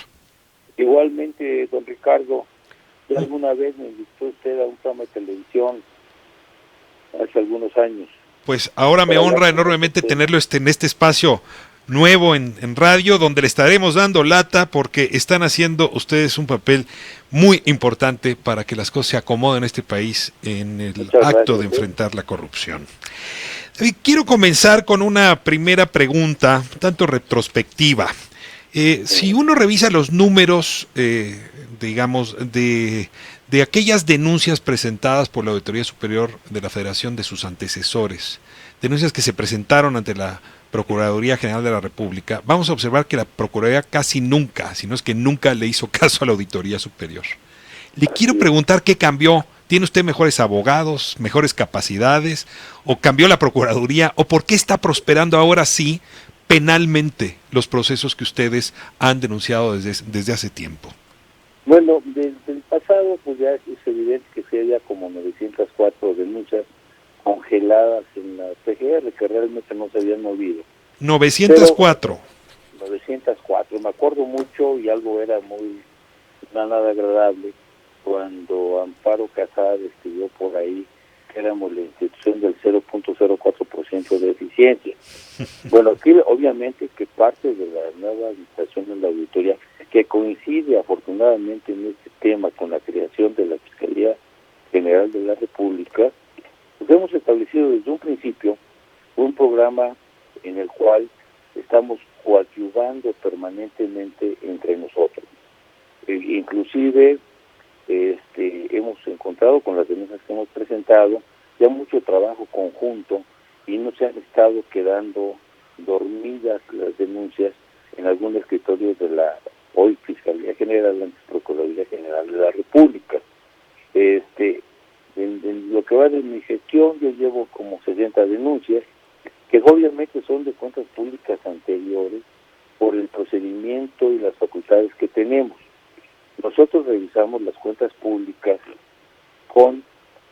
S5: Igualmente, don Ricardo, ya alguna vez me invitó usted a un programa de televisión hace algunos años.
S1: pues ahora me honra enormemente tenerlo en este espacio nuevo en radio, donde le estaremos dando lata porque están haciendo ustedes un papel muy importante para que las cosas se acomoden en este país en el acto de enfrentar la corrupción. David, quiero comenzar con una primera pregunta, tanto retrospectiva. Si uno revisa los números, digamos, de aquellas denuncias presentadas por la Auditoría Superior de la Federación de sus antecesores, denuncias que se presentaron ante la Procuraduría General de la República, vamos a observar que la Procuraduría casi nunca, si no es que nunca le hizo caso a la Auditoría Superior. Le quiero preguntar qué cambió. ¿Tiene usted mejores abogados, mejores capacidades? ¿O cambió la Procuraduría? ¿O por qué está prosperando ahora sí penalmente los procesos que ustedes han denunciado desde hace tiempo?
S5: Bueno, desde el pasado pues ya es evidente que sí había como 904 denuncias congeladas en la PGR que realmente no se habían movido.
S1: 904.
S5: Pero 904, me acuerdo mucho y algo era muy nada agradable cuando Amparo Casar escribió por ahí que éramos la institución del 0.04% de eficiencia. Bueno, aquí obviamente que parte de la nueva administración de la auditoría, que coincide afortunadamente en este tema con la creación de la Fiscalía General de la República, pues hemos establecido desde un principio un programa en el cual estamos coadyuvando permanentemente entre nosotros. Inclusive hemos encontrado con las denuncias que hemos presentado ya mucho trabajo conjunto y no se han estado quedando dormidas las denuncias en algún escritorio de la hoy Fiscalía General, antes Procuraduría General de la República. En lo que va de mi gestión, yo llevo como 60 denuncias, que obviamente son de cuentas públicas anteriores por el procedimiento y las facultades que tenemos. Nosotros revisamos las cuentas públicas con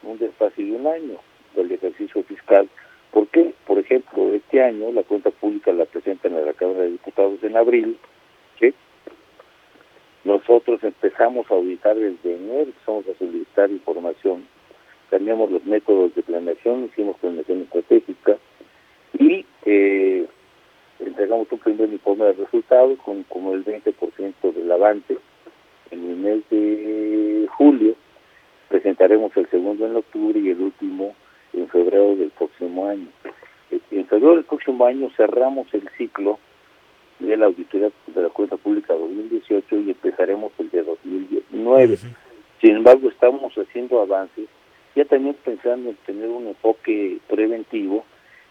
S5: un desfase de un año del ejercicio fiscal. ¿Por qué? Por ejemplo, este año la cuenta pública la presentan a la Cámara de Diputados en abril, ¿sí? Nosotros empezamos a auditar desde enero, empezamos a solicitar información, cambiamos los métodos de planeación, hicimos planeación estratégica y entregamos un primer informe de resultados con como el 20% del avance. En el mes de julio presentaremos el segundo en octubre y el último en febrero del próximo año. En febrero del próximo año cerramos el ciclo de la auditoría de la cuenta pública 2018 y empezaremos el de 2019. Sin embargo, estamos haciendo avances, ya también pensando en tener un enfoque preventivo,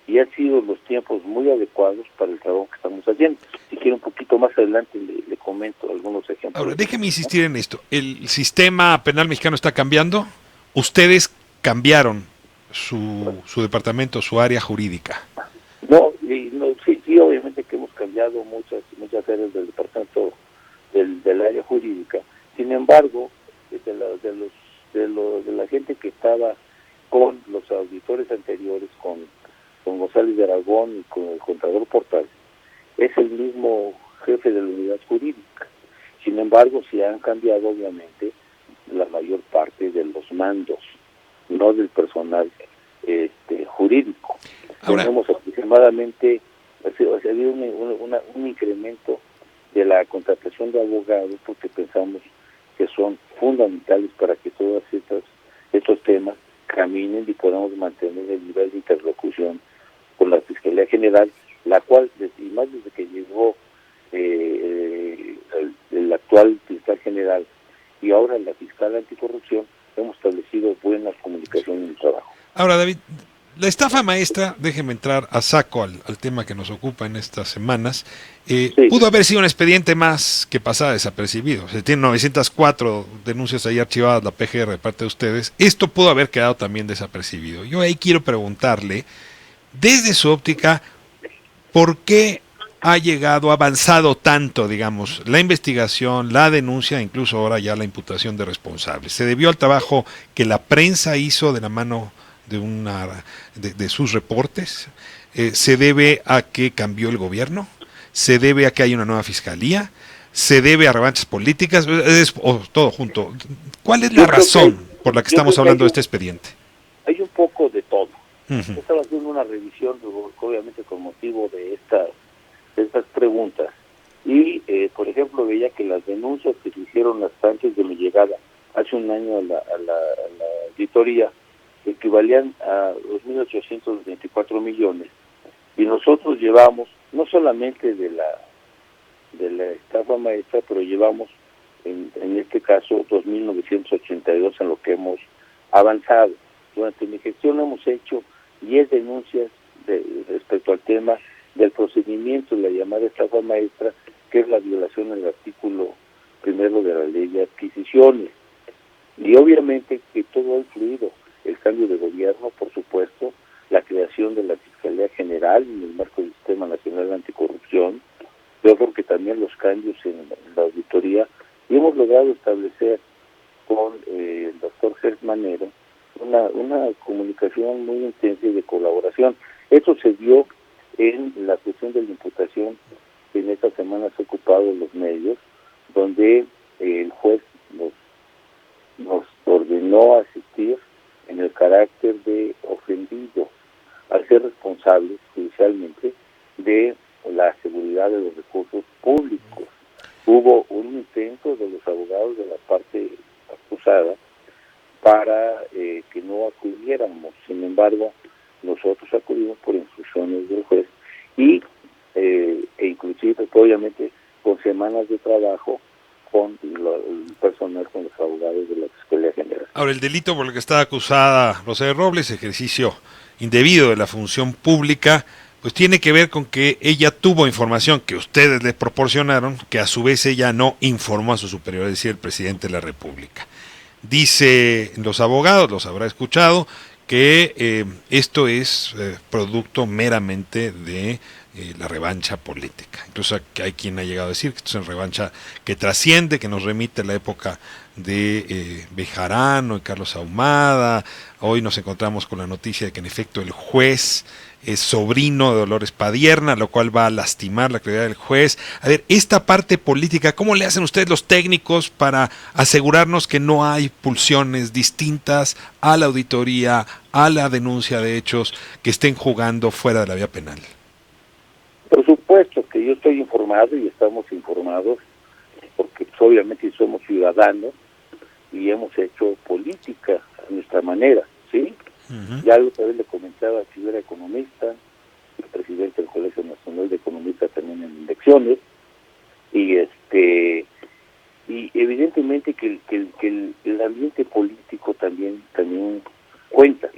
S5: y han sido los tiempos muy adecuados para el trabajo que estamos haciendo. Si quiere un poquito más adelante le comento algunos ejemplos.
S1: Ahora, déjeme insistir en esto. ¿El sistema penal mexicano está cambiando? Ustedes cambiaron su departamento, su área jurídica.
S5: Sí, obviamente que hemos cambiado muchas áreas del departamento del área jurídica. Sin embargo, de la gente que estaba con los auditores anteriores, con González de Aragón y con el contador Portal, es el mismo jefe de la unidad jurídica. Sin embargo, se han cambiado obviamente la mayor parte de los mandos, no del personal jurídico.
S1: Ahora,
S5: tenemos aproximadamente, ha habido un incremento de la contratación de abogados porque pensamos que son fundamentales para que todos estos temas caminen y podamos mantener el nivel de interlocución con la Fiscalía General, la cual, y más desde que llegó el actual fiscal general y ahora la fiscal anticorrupción, hemos establecido buena comunicación en el trabajo.
S1: Ahora, David, la estafa maestra, déjeme entrar a saco al tema que nos ocupa en estas semanas,
S5: Sí.
S1: pudo haber sido un expediente más que pasaba desapercibido. Se tienen 904 denuncias ahí archivadas, la PGR de parte de ustedes. Esto pudo haber quedado también desapercibido. Yo ahí quiero preguntarle, desde su óptica, ¿por qué ha avanzado tanto, digamos, la investigación, la denuncia, incluso ahora ya la imputación de responsables? ¿Se debió al trabajo que la prensa hizo de la mano de sus reportes? ¿Se debe a que cambió el gobierno? ¿Se debe a que hay una nueva fiscalía? ¿Se debe a revanchas políticas? ¿O todo junto? ¿Cuál es la razón por la que estamos hablando de este expediente?
S5: Hay un poco de todo.
S1: Ujú.
S5: Estaba haciendo una revisión, obviamente con motivo de estas preguntas, y por ejemplo veía que las denuncias que se hicieron hasta antes de mi llegada, hace un año a la auditoría, equivalían a 2.824 millones, y nosotros llevamos, no solamente de la estafa maestra, pero llevamos en este caso 2.982 en lo que hemos avanzado. Durante mi gestión hemos hecho 10 denuncias respecto al tema del procedimiento de la llamada estafa maestra, que es la violación del artículo primero de la ley de adquisiciones. Y obviamente que todo ha influido, el cambio de gobierno, por supuesto, la creación de la Fiscalía General en el marco del Sistema Nacional Anticorrupción. Yo creo que también los cambios en la auditoría, y hemos logrado establecer con el doctor Gers Manero una comunicación muy intensa y de colaboración. Eso se dio en la cuestión de la imputación que en esta semana se ha ocupado los medios, donde el juez nos ordenó asistir en el carácter de ofendido al ser responsables judicialmente de la seguridad de los recursos públicos. Hubo un intento de los abogados de la parte acusada para que no acudiéramos. Sin embargo, nosotros acudimos por instrucciones del juez y e inclusive, obviamente, con semanas de trabajo con el personal, con los abogados de la Fiscalía General.
S1: Ahora, el delito por el que está acusada Rosario Robles, ejercicio indebido de la función pública, pues tiene que ver con que ella tuvo información que ustedes le proporcionaron, que a su vez ella no informó a su superior, es decir, el presidente de la República. Dice los abogados, los habrá escuchado, que esto es producto meramente de la revancha política. Incluso hay quien ha llegado a decir que esto es una revancha que trasciende, que nos remite a la época de Bejarano y Carlos Ahumada. Hoy nos encontramos con la noticia de que en efecto el juez es sobrino de Dolores Padierna, lo cual va a lastimar la credibilidad del juez. A ver, esta parte política, ¿cómo le hacen ustedes los técnicos para asegurarnos que no hay pulsiones distintas a la auditoría, a la denuncia de hechos que estén jugando fuera de la vía penal?
S5: Por supuesto que yo estoy informado y estamos informados, porque pues, obviamente somos ciudadanos y hemos hecho política a nuestra manera, ¿sí? Uh-huh. Ya otra vez le comentaba que yo era economista, el presidente del Colegio Nacional de Economistas también en elecciones, y evidentemente que el ambiente político también cuenta.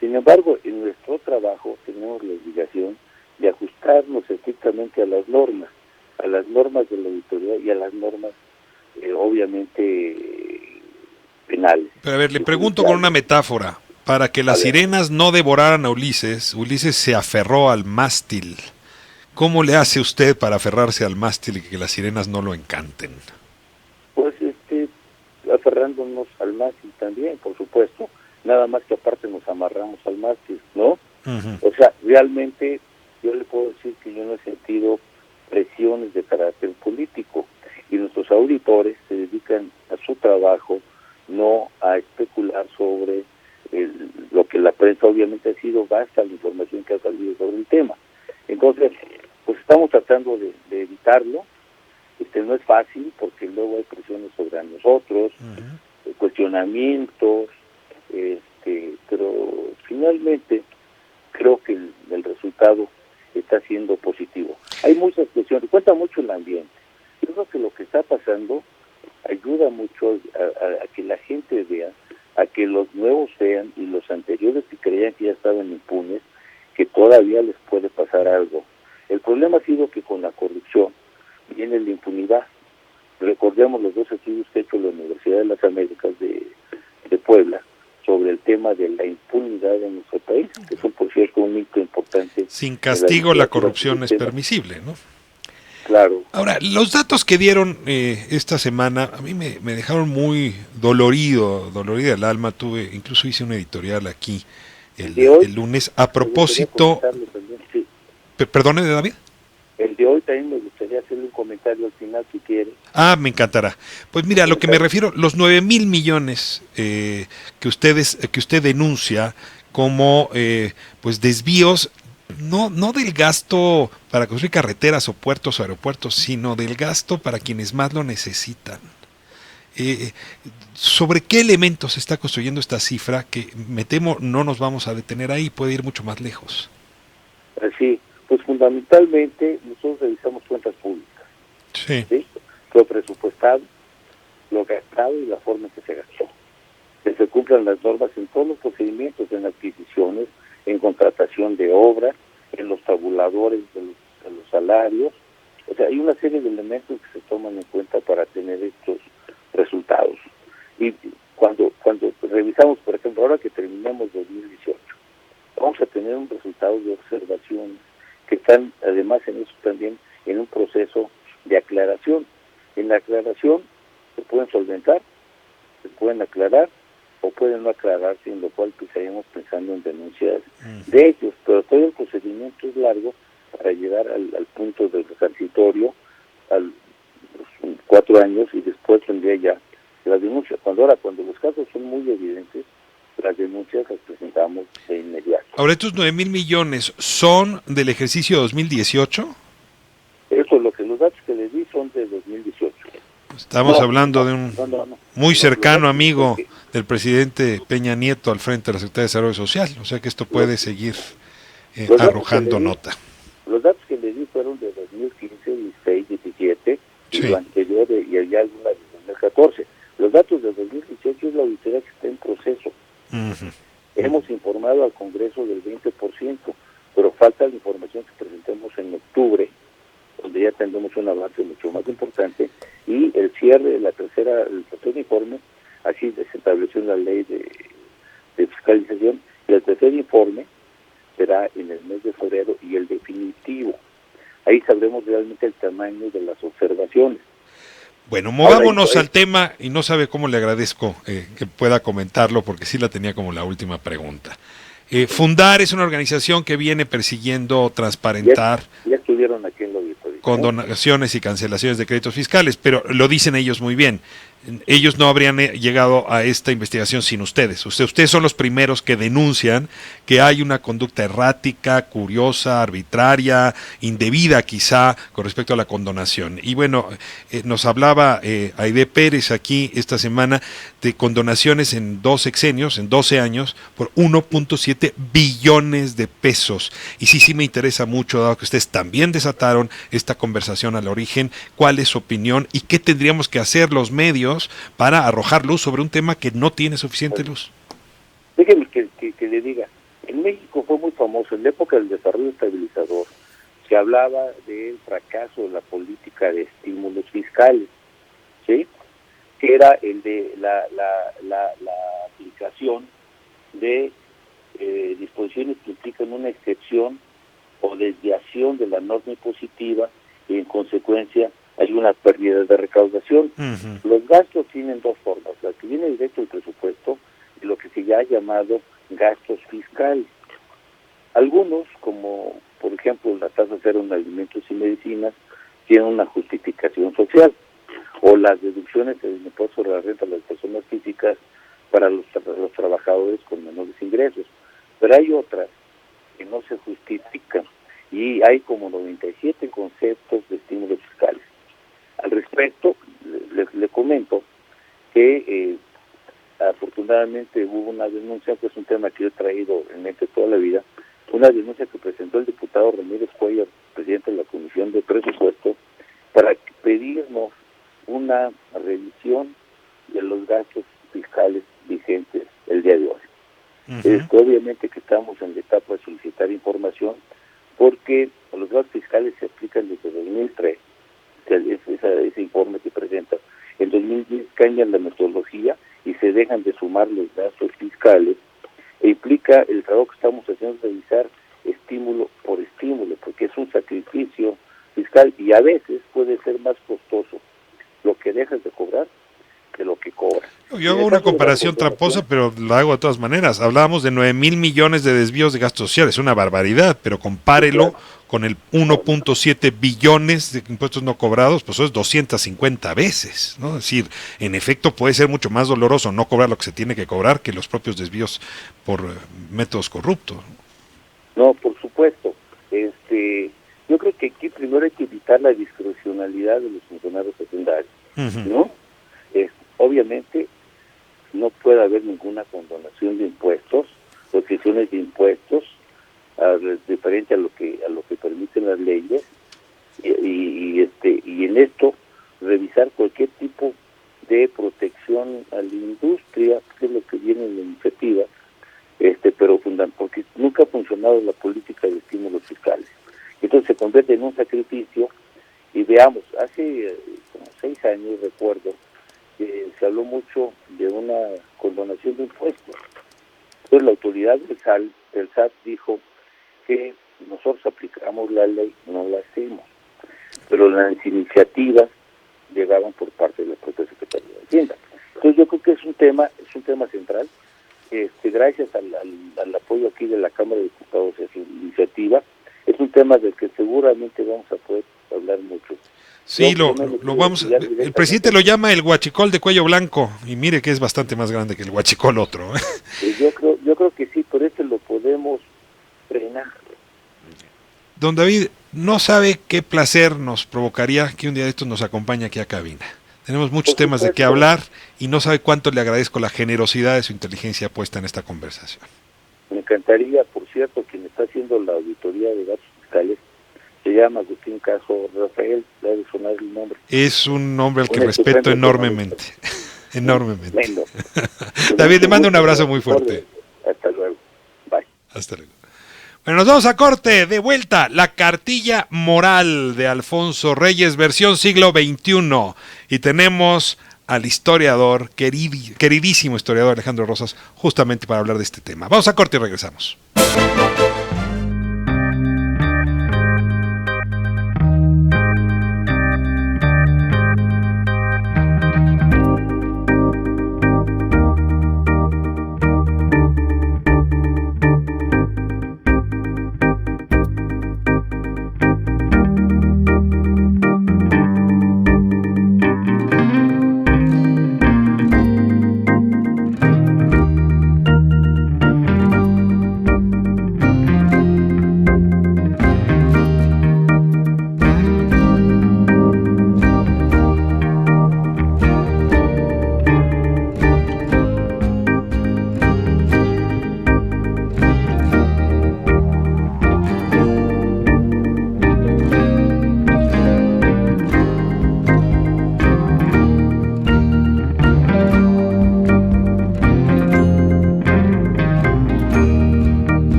S5: Sin embargo, en nuestro trabajo tenemos la obligación de ajustarnos estrictamente a las normas de la auditoría y a las normas obviamente penales.
S1: Pero a ver, le pregunto con una metáfora. Para que las sirenas no devoraran a Ulises, Ulises se aferró al mástil. ¿Cómo le hace usted para aferrarse al mástil y que las sirenas no lo encanten?
S5: Pues aferrándonos al mástil también, por supuesto. Nada más que aparte nos amarramos al mástil, ¿no? Uh-huh. O sea, realmente yo le puedo decir que yo no he sentido presiones de carácter político. Y nuestros auditores se dedican a su trabajo, no a especular sobre lo que la prensa obviamente ha sido vasta la información que ha salido sobre el tema. Entonces, pues estamos tratando de evitarlo. No es fácil porque luego hay presiones sobre nosotros, uh-huh. Cuestionamientos, pero finalmente creo que el resultado está siendo positivo. Hay muchas presiones, cuenta mucho el ambiente. Yo creo que lo que está pasando ayuda mucho a que la gente vea, a que los nuevos vean y los anteriores que creían que ya estaban impunes, que todavía les puede pasar algo. El problema ha sido que con la corrupción viene la impunidad. Recordemos los 2 estudios que ha hecho la Universidad de las Américas de Puebla sobre el tema de la impunidad en nuestro país, que son por cierto un hito importante.
S1: Sin castigo la corrupción es permisible, ¿no?
S5: Claro.
S1: Ahora, los datos que dieron esta semana a mí me dejaron muy dolorida el alma. Incluso hice un editorial aquí el lunes a propósito.
S5: Sí.
S1: Perdone, David.
S5: El de hoy también me gustaría hacerle un comentario al final, si quiere.
S1: Ah, me encantará. Pues mira, a lo que me refiero, los 9,000 millones que usted denuncia como pues desvíos, no del gasto para construir carreteras o puertos o aeropuertos, sino del gasto para quienes más lo necesitan. ¿Sobre qué elementos se está construyendo esta cifra que me temo no nos vamos a detener ahí, puede ir mucho más lejos?
S5: Así, pues fundamentalmente nosotros revisamos cuentas públicas,
S1: Sí.
S5: ¿sí? Lo presupuestado, lo gastado y la forma en que se gastó. Que se cumplan las normas en todos los procedimientos, en adquisiciones, en contratación de obra, en los tabuladores de los salarios. O sea, hay una serie de elementos que se toman en cuenta para tener estos resultados. Y cuando revisamos, por ejemplo, ahora que terminamos 2018, vamos a tener un resultado de observaciones que están, además en eso también, en un proceso de aclaración. En la aclaración se pueden solventar, se pueden aclarar o pueden no aclararse, en lo cual pues estaríamos pensando en denuncias de ellos, pero todo el procedimiento es largo para llegar al punto del resarcitorio, a los 4 años, y después tendría ya la denuncia. Cuando los casos son muy evidentes, las denuncias las presentamos de inmediato.
S1: Ahora, estos 9,000 millones son del ejercicio 2018.
S5: Eso, los datos que les di son de 2018.
S1: Estamos hablando de un
S5: no.
S1: muy cercano
S5: Los
S1: amigo
S5: que-
S1: del presidente Peña Nieto al frente de la Secretaría de Desarrollo Social, o sea que esto puede seguir
S5: los datos
S1: arrojando
S5: que le di-
S1: nota.
S5: Los datos que le di fueron de 2015, 16, 17, y
S1: Sí.
S5: lo anterior, y había alguna de 2014. Los datos de 2018 es la auditoría que está en proceso.
S1: Ujú.
S5: Hemos informado al Congreso del 20%, pero falta la información que presentemos en octubre, donde ya tendremos un avance mucho más importante, y el cierre de el tercer informe, así se estableció en la ley de fiscalización, y el tercer informe será en el mes de febrero, y el definitivo. Ahí sabremos realmente el tamaño de las observaciones.
S1: Bueno, movámonos
S5: Ahora,
S1: al tema y no sabe cómo le agradezco que pueda comentarlo porque sí la tenía como la última pregunta. Fundar es una organización que viene persiguiendo transparentar
S5: ya estuvieron aquí en la auditoría.
S1: condonaciones y cancelaciones de créditos fiscales, pero lo dicen ellos muy bien. Ellos no habrían llegado a esta investigación sin ustedes. Ustedes son los primeros que denuncian que hay una conducta errática, curiosa, arbitraria, indebida quizá con respecto a la condonación. Y bueno, nos hablaba Aide Pérez aquí esta semana de condonaciones en 2 sexenios, en 12 años, por 1.7 billones de pesos. Y sí me interesa mucho, dado que ustedes también desataron esta conversación al origen, cuál es su opinión y qué tendríamos que hacer los medios para arrojar luz sobre un tema que no tiene suficiente luz.
S5: Déjeme que le diga, en México fue muy famoso, en la época del desarrollo estabilizador, se hablaba del fracaso de la política de estímulos fiscales, ¿sí? Que era el de la aplicación de disposiciones que implican una excepción o desviación de la norma impositiva, y en consecuencia hay una pérdida de recaudación.
S1: Uh-huh.
S5: Los gastos tienen 2 formas, la que viene directo del presupuesto y lo que se ya ha llamado gastos fiscales. Algunos, como por ejemplo la tasa cero en alimentos y medicinas, tienen una justificación social, o las deducciones del impuesto sobre la renta de las personas físicas para los trabajadores con menores ingresos. Pero hay otras que no se justifican, y hay como 97 conceptos de estímulos fiscales. Al respecto, le comento que afortunadamente hubo una denuncia, que es un tema que yo he traído en mente toda la vida, una denuncia que presentó el diputado Ramírez Cuellar, presidente de la Comisión de Presupuesto, para pedirnos una revisión de los gastos fiscales vigentes el día de hoy.
S1: Uh-huh.
S5: Obviamente que estamos en la etapa de solicitar información, porque los gastos fiscales se aplican desde 2003, ese informe que presenta. En 2010 cambian la metodología y se dejan de sumar los gastos fiscales, e implica el trabajo que estamos haciendo revisar estímulo por estímulo, porque es un sacrificio fiscal y a veces puede ser más costoso lo que dejas de cobrar que lo que cobras.
S1: Yo hago una comparación tramposa, pero lo hago de todas maneras. Hablábamos de 9,000 millones de desvíos de gastos sociales, una barbaridad, pero compárelo con el 1.7 billones de impuestos no cobrados, pues eso es 250 veces, ¿no? Es decir, en efecto puede ser mucho más doloroso no cobrar lo que se tiene que cobrar que los propios desvíos por métodos corruptos.
S5: No, por supuesto. Yo creo que aquí primero hay que evitar la discrecionalidad de los funcionarios secundarios, ¿no? Obviamente no puede haber ninguna condonación de impuestos, restricciones de impuestos, diferente a lo que permiten las leyes, y en esto revisar cualquier tipo de protección a la industria, que es lo que viene en la iniciativa, pero porque nunca ha funcionado la política de estímulos fiscales. Entonces se convierte en un sacrificio, y veamos, hace como 6 años recuerdo que se habló mucho de una condonación de impuestos. Entonces la autoridad del SAT dijo que nosotros aplicamos la ley, no la hacemos, pero las iniciativas llegaban por parte de la propia Secretaría de Hacienda. Entonces yo creo que es un tema central. Gracias al apoyo aquí de la Cámara de Diputados a su iniciativa, es un tema del que seguramente vamos a poder hablar mucho.
S1: Sí, lo vamos. El presidente lo llama el huachicol de cuello blanco, y mire que es bastante más grande que el huachicol otro.
S5: Yo creo que sí, pero lo podemos frenar.
S1: Don David, no sabe qué placer nos provocaría que un día de estos nos acompañe aquí a cabina. Tenemos muchos temas de qué hablar y no sabe cuánto le agradezco la generosidad de su inteligencia puesta en esta conversación.
S5: Me encantaría, por cierto, quien está haciendo la auditoría de gastos fiscales se llama Agustín Caso Rafael, le ha de sonar el nombre.
S1: Es un nombre al que respeto enormemente. Enormemente.
S5: Bueno,
S1: David, le mando un abrazo muy fuerte.
S5: Hasta luego. Bye.
S1: Hasta luego. Bueno, nos vamos a corte. De vuelta, la cartilla moral de Alfonso Reyes, versión siglo XXI. Y tenemos al historiador, queridísimo historiador Alejandro Rosas, justamente para hablar de este tema. Vamos a corte y regresamos.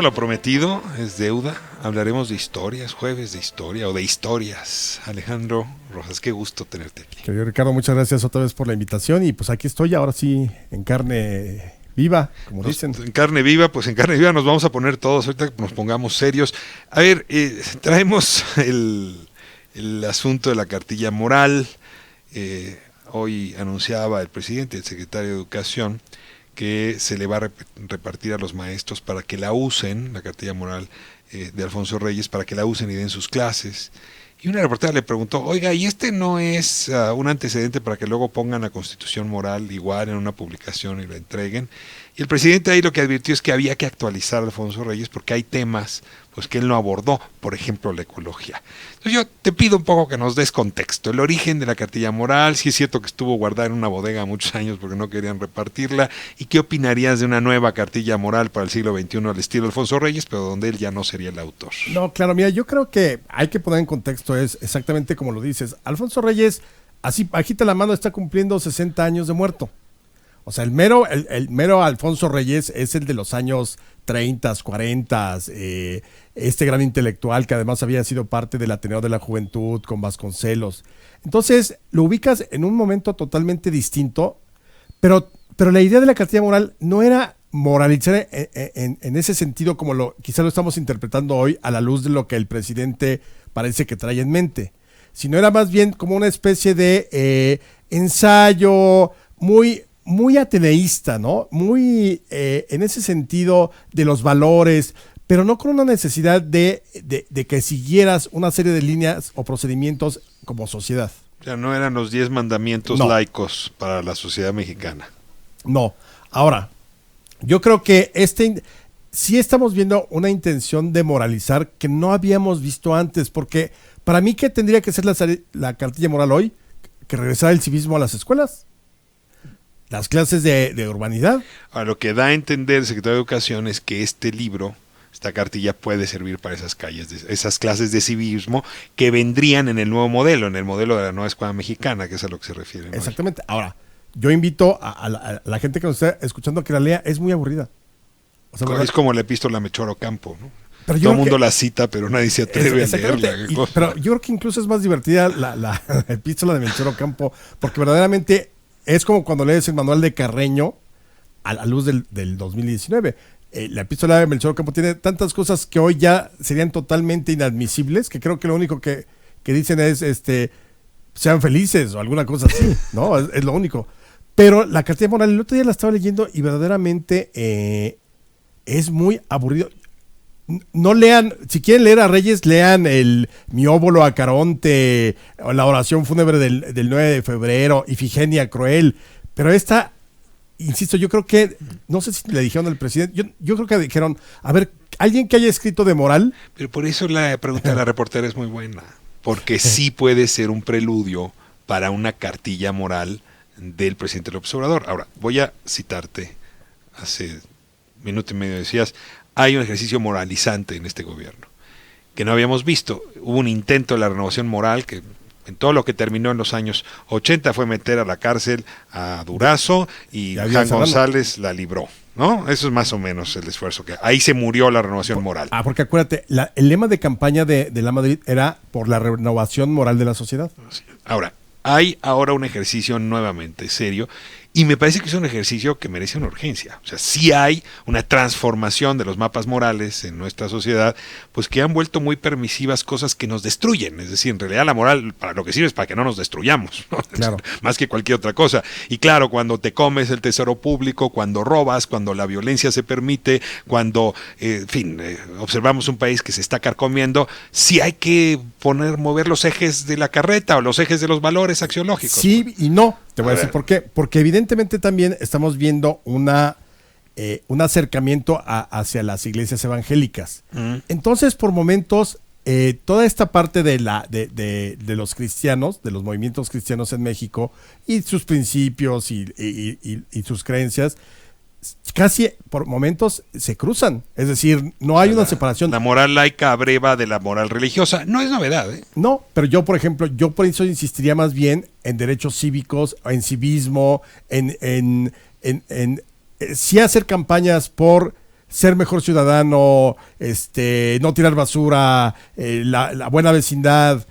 S1: Lo prometido es deuda. Hablaremos de historias, jueves de historia o de historias. Alejandro Rosas, qué gusto tenerte aquí.
S6: Querido Ricardo, muchas gracias otra vez por la invitación y pues aquí estoy ahora sí en carne viva, como dicen.
S1: En carne viva, pues en carne viva nos vamos a poner todos, ahorita que nos pongamos serios. A ver, traemos el asunto de la cartilla moral. Hoy anunciaba el presidente, el secretario de Educación, que se le va a repartir a los maestros para que la usen, la cartilla moral de Alfonso Reyes, para que la usen y den sus clases. Y una reportera le preguntó, oiga, ¿y este no es un antecedente para que luego pongan la Constitución Moral igual en una publicación y la entreguen? Y el presidente ahí lo que advirtió es que había que actualizar a Alfonso Reyes porque hay temas pues que él no abordó, por ejemplo la ecología. Entonces yo te pido un poco que nos des contexto, el origen de la cartilla moral, si es cierto que estuvo guardada en una bodega muchos años porque no querían repartirla, y qué opinarías de una nueva cartilla moral para el siglo XXI al estilo Alfonso Reyes, pero donde él ya no sería el autor.
S6: No, claro, mira, yo creo que hay que poner en contexto, es exactamente como lo dices. Alfonso Reyes, así bajita la mano, está cumpliendo 60 años de muerto. O sea, el mero Alfonso Reyes es el de los años 30, 40, este gran intelectual que además había sido parte del Ateneo de la Juventud con Vasconcelos. Entonces lo ubicas en un momento totalmente distinto, pero la idea de la cartilla moral no era moralizar en ese sentido como quizá lo estamos interpretando hoy a la luz de lo que el presidente parece que trae en mente, sino era más bien como una especie de ensayo muy ateneísta, ¿no? Muy en ese sentido de los valores, pero no con una necesidad de que siguieras una serie de líneas o procedimientos como sociedad.
S1: O sea, no eran los 10 mandamientos laicos para la sociedad mexicana.
S6: No. Ahora, yo creo que sí estamos viendo una intención de moralizar que no habíamos visto antes, porque para mí, ¿qué tendría que ser la cartilla moral hoy? Que regresara el civismo a las escuelas, las clases de urbanidad.
S1: Ahora, lo que da a entender el secretario de Educación es que este libro, esta cartilla, puede servir para esas clases de civismo que vendrían en el nuevo modelo, en el modelo de la nueva escuela mexicana, que es a lo que se refiere, ¿no?
S6: Exactamente. Ahora, yo invito a la gente que nos está escuchando a que la lea, es muy aburrida. O sea,
S1: es como la epístola a Melchor Ocampo, ¿no?
S6: Pero
S1: todo el mundo la cita, pero nadie se atreve a leerla.
S6: Pero yo creo que incluso es más divertida la epístola de Melchor Ocampo, porque verdaderamente es como cuando lees el manual de Carreño a la luz del 2019. La epístola de Melchor Ocampo tiene tantas cosas que hoy ya serían totalmente inadmisibles, que creo que lo único que dicen es sean felices o alguna cosa así, ¿no? Es lo único. Pero la cartilla moral, el otro día la estaba leyendo y verdaderamente es muy aburrido. No lean, si quieren leer a Reyes, lean el Mióbolo a Caronte, o la oración fúnebre del 9 de febrero, Ifigenia Cruel. Pero esta, insisto, yo creo que, no sé si le dijeron al presidente, yo creo que dijeron, a ver, alguien que haya escrito de moral.
S1: Pero por eso la pregunta de la reportera es muy buena, porque sí puede ser un preludio para una cartilla moral del presidente López Obrador. Ahora, voy a citarte, hace minuto y medio decías, hay un ejercicio moralizante en este gobierno, que no habíamos visto. Hubo un intento de la renovación moral que en todo lo que terminó en los años 80 fue meter a la cárcel a Durazo y Juan González la libró, ¿no? Eso es más o menos el esfuerzo que... Ahí se murió la renovación moral.
S6: Porque acuérdate, el lema de campaña de la Madrid era por la renovación moral de la sociedad.
S1: Ahora, hay ahora un ejercicio nuevamente serio y me parece que es un ejercicio que merece una urgencia. O sea, sí hay una transformación de los mapas morales en nuestra sociedad, pues que han vuelto muy permisivas cosas que nos destruyen. Es decir, en realidad la moral para lo que sirve es para que no nos destruyamos, ¿no?
S6: Claro.
S1: Más que cualquier otra cosa. Y claro, cuando te comes el tesoro público, cuando robas, cuando la violencia se permite, cuando, observamos un país que se está carcomiendo, sí hay que mover los ejes de la carreta o los ejes de los valores axiológicos.
S6: Sí y no. Te voy a decir por qué. Porque evidentemente también estamos viendo un acercamiento hacia las iglesias evangélicas. Entonces, por momentos, toda esta parte de los cristianos, de los movimientos cristianos en México, y sus principios y sus creencias, casi por momentos se cruzan. Es decir, no hay una separación.
S1: La moral laica abreva de la moral religiosa. No es novedad, ¿eh?
S6: No, pero yo, por ejemplo, por eso insistiría más bien en derechos cívicos, en civismo, en sí hacer campañas por ser mejor ciudadano, no tirar basura, la buena vecindad,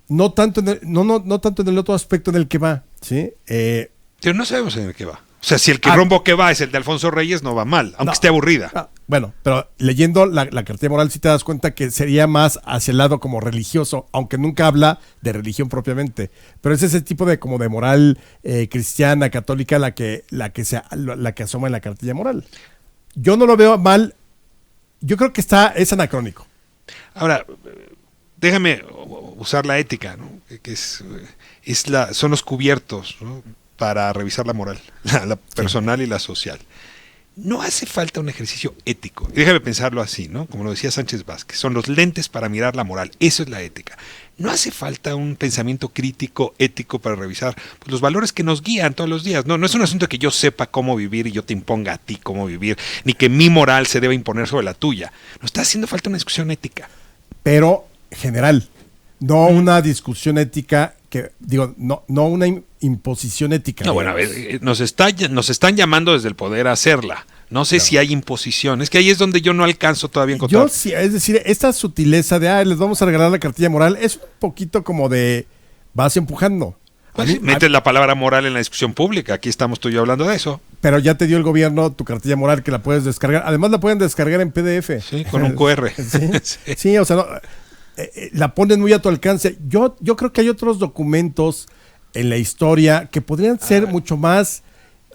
S6: no tanto no tanto en el otro aspecto en el que va, ¿sí?
S1: Pero no sabemos en el que va. O sea, si el rumbo que va es el de Alfonso Reyes, no va mal, aunque esté aburrida.
S6: Bueno, pero leyendo la cartilla moral sí te das cuenta que sería más hacia el lado como religioso, aunque nunca habla de religión propiamente. Pero es ese tipo de moral cristiana, católica, la que asoma en la cartilla moral. Yo no lo veo mal. Yo creo que es anacrónico.
S1: Ahora, déjame usar la ética, ¿no? Que son los cubiertos, ¿no? Para revisar la moral, la personal y la social. No hace falta un ejercicio ético. Y déjame pensarlo así, ¿no? Como lo decía Sánchez Vázquez, son los lentes para mirar la moral. Eso es la ética. No hace falta un pensamiento crítico, ético para revisar pues, los valores que nos guían todos los días. No es un asunto de que yo sepa cómo vivir y yo te imponga a ti cómo vivir, ni que mi moral se deba imponer sobre la tuya. Nos está haciendo falta una discusión ética.
S6: Pero general, no una discusión ética no una imposición ética.
S1: No, bueno, a ver, nos están llamando desde el poder a hacerla. No sé si hay imposición. Es que ahí es donde yo no alcanzo todavía a encontrar.
S6: Yo sí, es decir, esta sutileza de, les vamos a regalar la cartilla moral, es un poquito como de, vas empujando.
S1: Pues sí, metes la palabra moral en la discusión pública. Aquí estamos tú y yo hablando de eso.
S6: Pero ya te dio el gobierno tu cartilla moral que la puedes descargar. Además la pueden descargar en PDF.
S1: Sí, con un QR.
S6: Sí, sí, o sea, no, la ponen muy a tu alcance. Yo creo que hay otros documentos en la historia que podrían ser mucho más,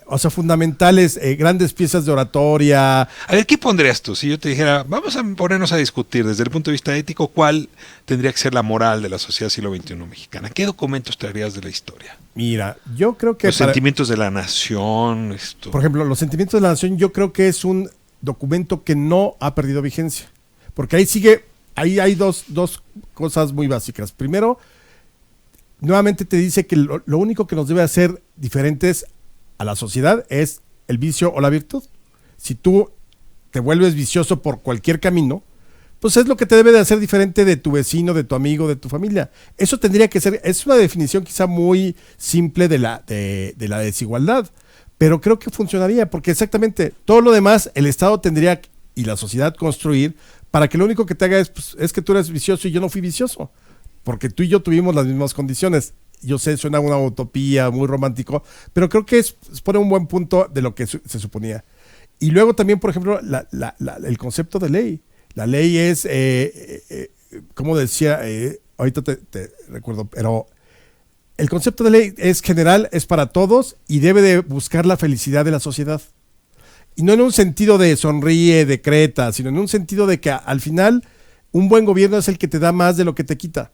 S6: o sea, fundamentales, grandes piezas de oratoria.
S1: A ver, ¿qué pondrías tú? Si yo te dijera, vamos a ponernos a discutir desde el punto de vista ético, ¿cuál tendría que ser la moral de la sociedad siglo XXI mexicana? ¿Qué documentos traerías de la historia?
S6: Mira, yo creo que...
S1: Los sentimientos de la nación. Esto.
S6: Por ejemplo, los sentimientos de la nación yo creo que es un documento que no ha perdido vigencia. Porque ahí sigue, ahí hay dos cosas muy básicas. Primero, nuevamente te dice que lo único que nos debe hacer diferentes a la sociedad es el vicio o la virtud. Si tú te vuelves vicioso por cualquier camino, pues es lo que te debe de hacer diferente de tu vecino, de tu amigo, de tu familia. Eso tendría que ser, es una definición quizá muy simple de la desigualdad, pero creo que funcionaría, porque exactamente todo lo demás el Estado tendría y la sociedad construir para que lo único que te haga es que tú eres vicioso y yo no fui vicioso, porque tú y yo tuvimos las mismas condiciones. Yo sé, suena una utopía muy romántico, pero creo que pone un buen punto de lo que se suponía. Y luego también, por ejemplo, el concepto de ley. La ley es, como decía, ahorita te recuerdo, pero el concepto de ley es general, es para todos y debe de buscar la felicidad de la sociedad. Y no en un sentido de sonríe, decreta, sino en un sentido de que al final un buen gobierno es el que te da más de lo que te quita.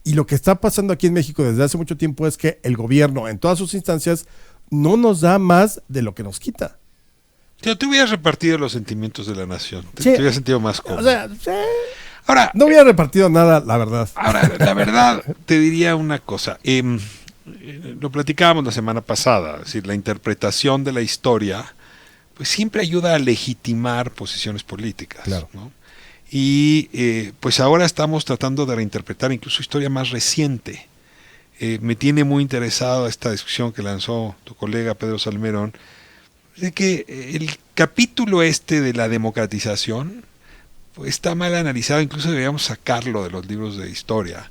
S6: Y lo que está pasando aquí en México desde hace mucho tiempo es que el gobierno en todas sus instancias no nos da más de lo que nos quita.
S1: Si tú hubieras repartido los sentimientos de la nación,
S6: Sí.
S1: te hubieras sentido más cómodo.
S6: O sea, sí.
S1: Ahora,
S6: No hubiera repartido nada, la verdad.
S1: Ahora, la verdad, te diría una cosa. Lo platicábamos la semana pasada, es decir, la interpretación de la historia, pues siempre ayuda a legitimar posiciones políticas.
S6: Claro.
S1: ¿No? Y pues ahora estamos tratando de reinterpretar incluso historia más reciente. Me tiene muy interesado esta discusión que lanzó tu colega Pedro Salmerón, de que el capítulo de la democratización pues, está mal analizado, incluso deberíamos sacarlo de los libros de historia.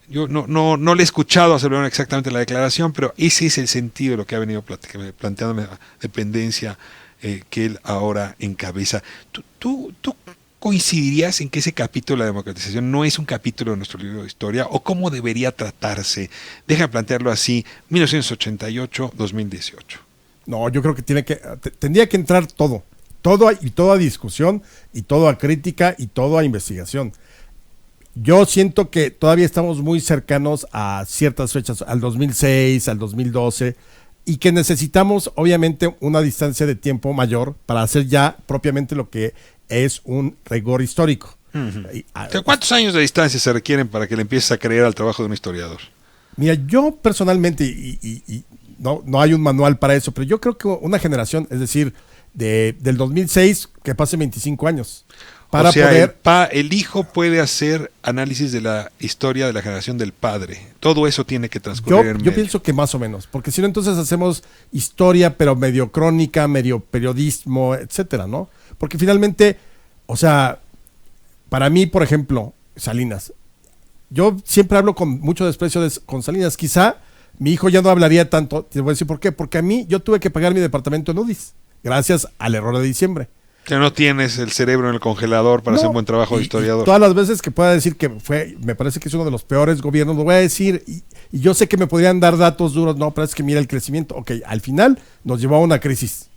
S1: Yo no le he escuchado a Salmerón exactamente la declaración, pero ese es el sentido de lo que ha venido planteándome la dependencia que él ahora encabeza. ¿Tú coincidirías en que ese capítulo de la democratización no es un capítulo de nuestro libro de historia? ¿O cómo debería tratarse? Deja plantearlo así, 1988-2018.
S6: No, yo creo que tendría que entrar todo y toda discusión y toda crítica y toda investigación. Yo siento que todavía estamos muy cercanos a ciertas fechas, al 2006, al 2012, y que necesitamos obviamente una distancia de tiempo mayor para hacer ya propiamente lo que es un rigor histórico.
S1: Uh-huh. ¿Cuántos años de distancia se requieren para que le empieces a creer al trabajo de un historiador?
S6: Mira, yo personalmente, y no hay un manual para eso, pero yo creo que una generación, es decir, del 2006, que pase 25 años. Para
S1: o sea,
S6: poder...
S1: el hijo puede hacer análisis de la historia de la generación del padre. Todo eso tiene que transcurrir en medio.
S6: Yo pienso que más o menos, porque si no, entonces hacemos historia, pero medio crónica, medio periodismo, etcétera, ¿no? Porque finalmente, o sea, para mí, por ejemplo, Salinas, yo siempre hablo con mucho desprecio con Salinas. Quizá mi hijo ya no hablaría tanto. Te voy a decir por qué. Porque a mí, yo tuve que pagar mi departamento en UDIs, gracias al error de diciembre.
S1: Que no tienes el cerebro en el congelador para hacer un buen trabajo de historiador.
S6: Y todas las veces que pueda decir que me parece que es uno de los peores gobiernos, lo voy a decir. Y yo sé que me podrían dar datos duros. No, pero es que mira el crecimiento. Ok, al final nos llevó a una crisis.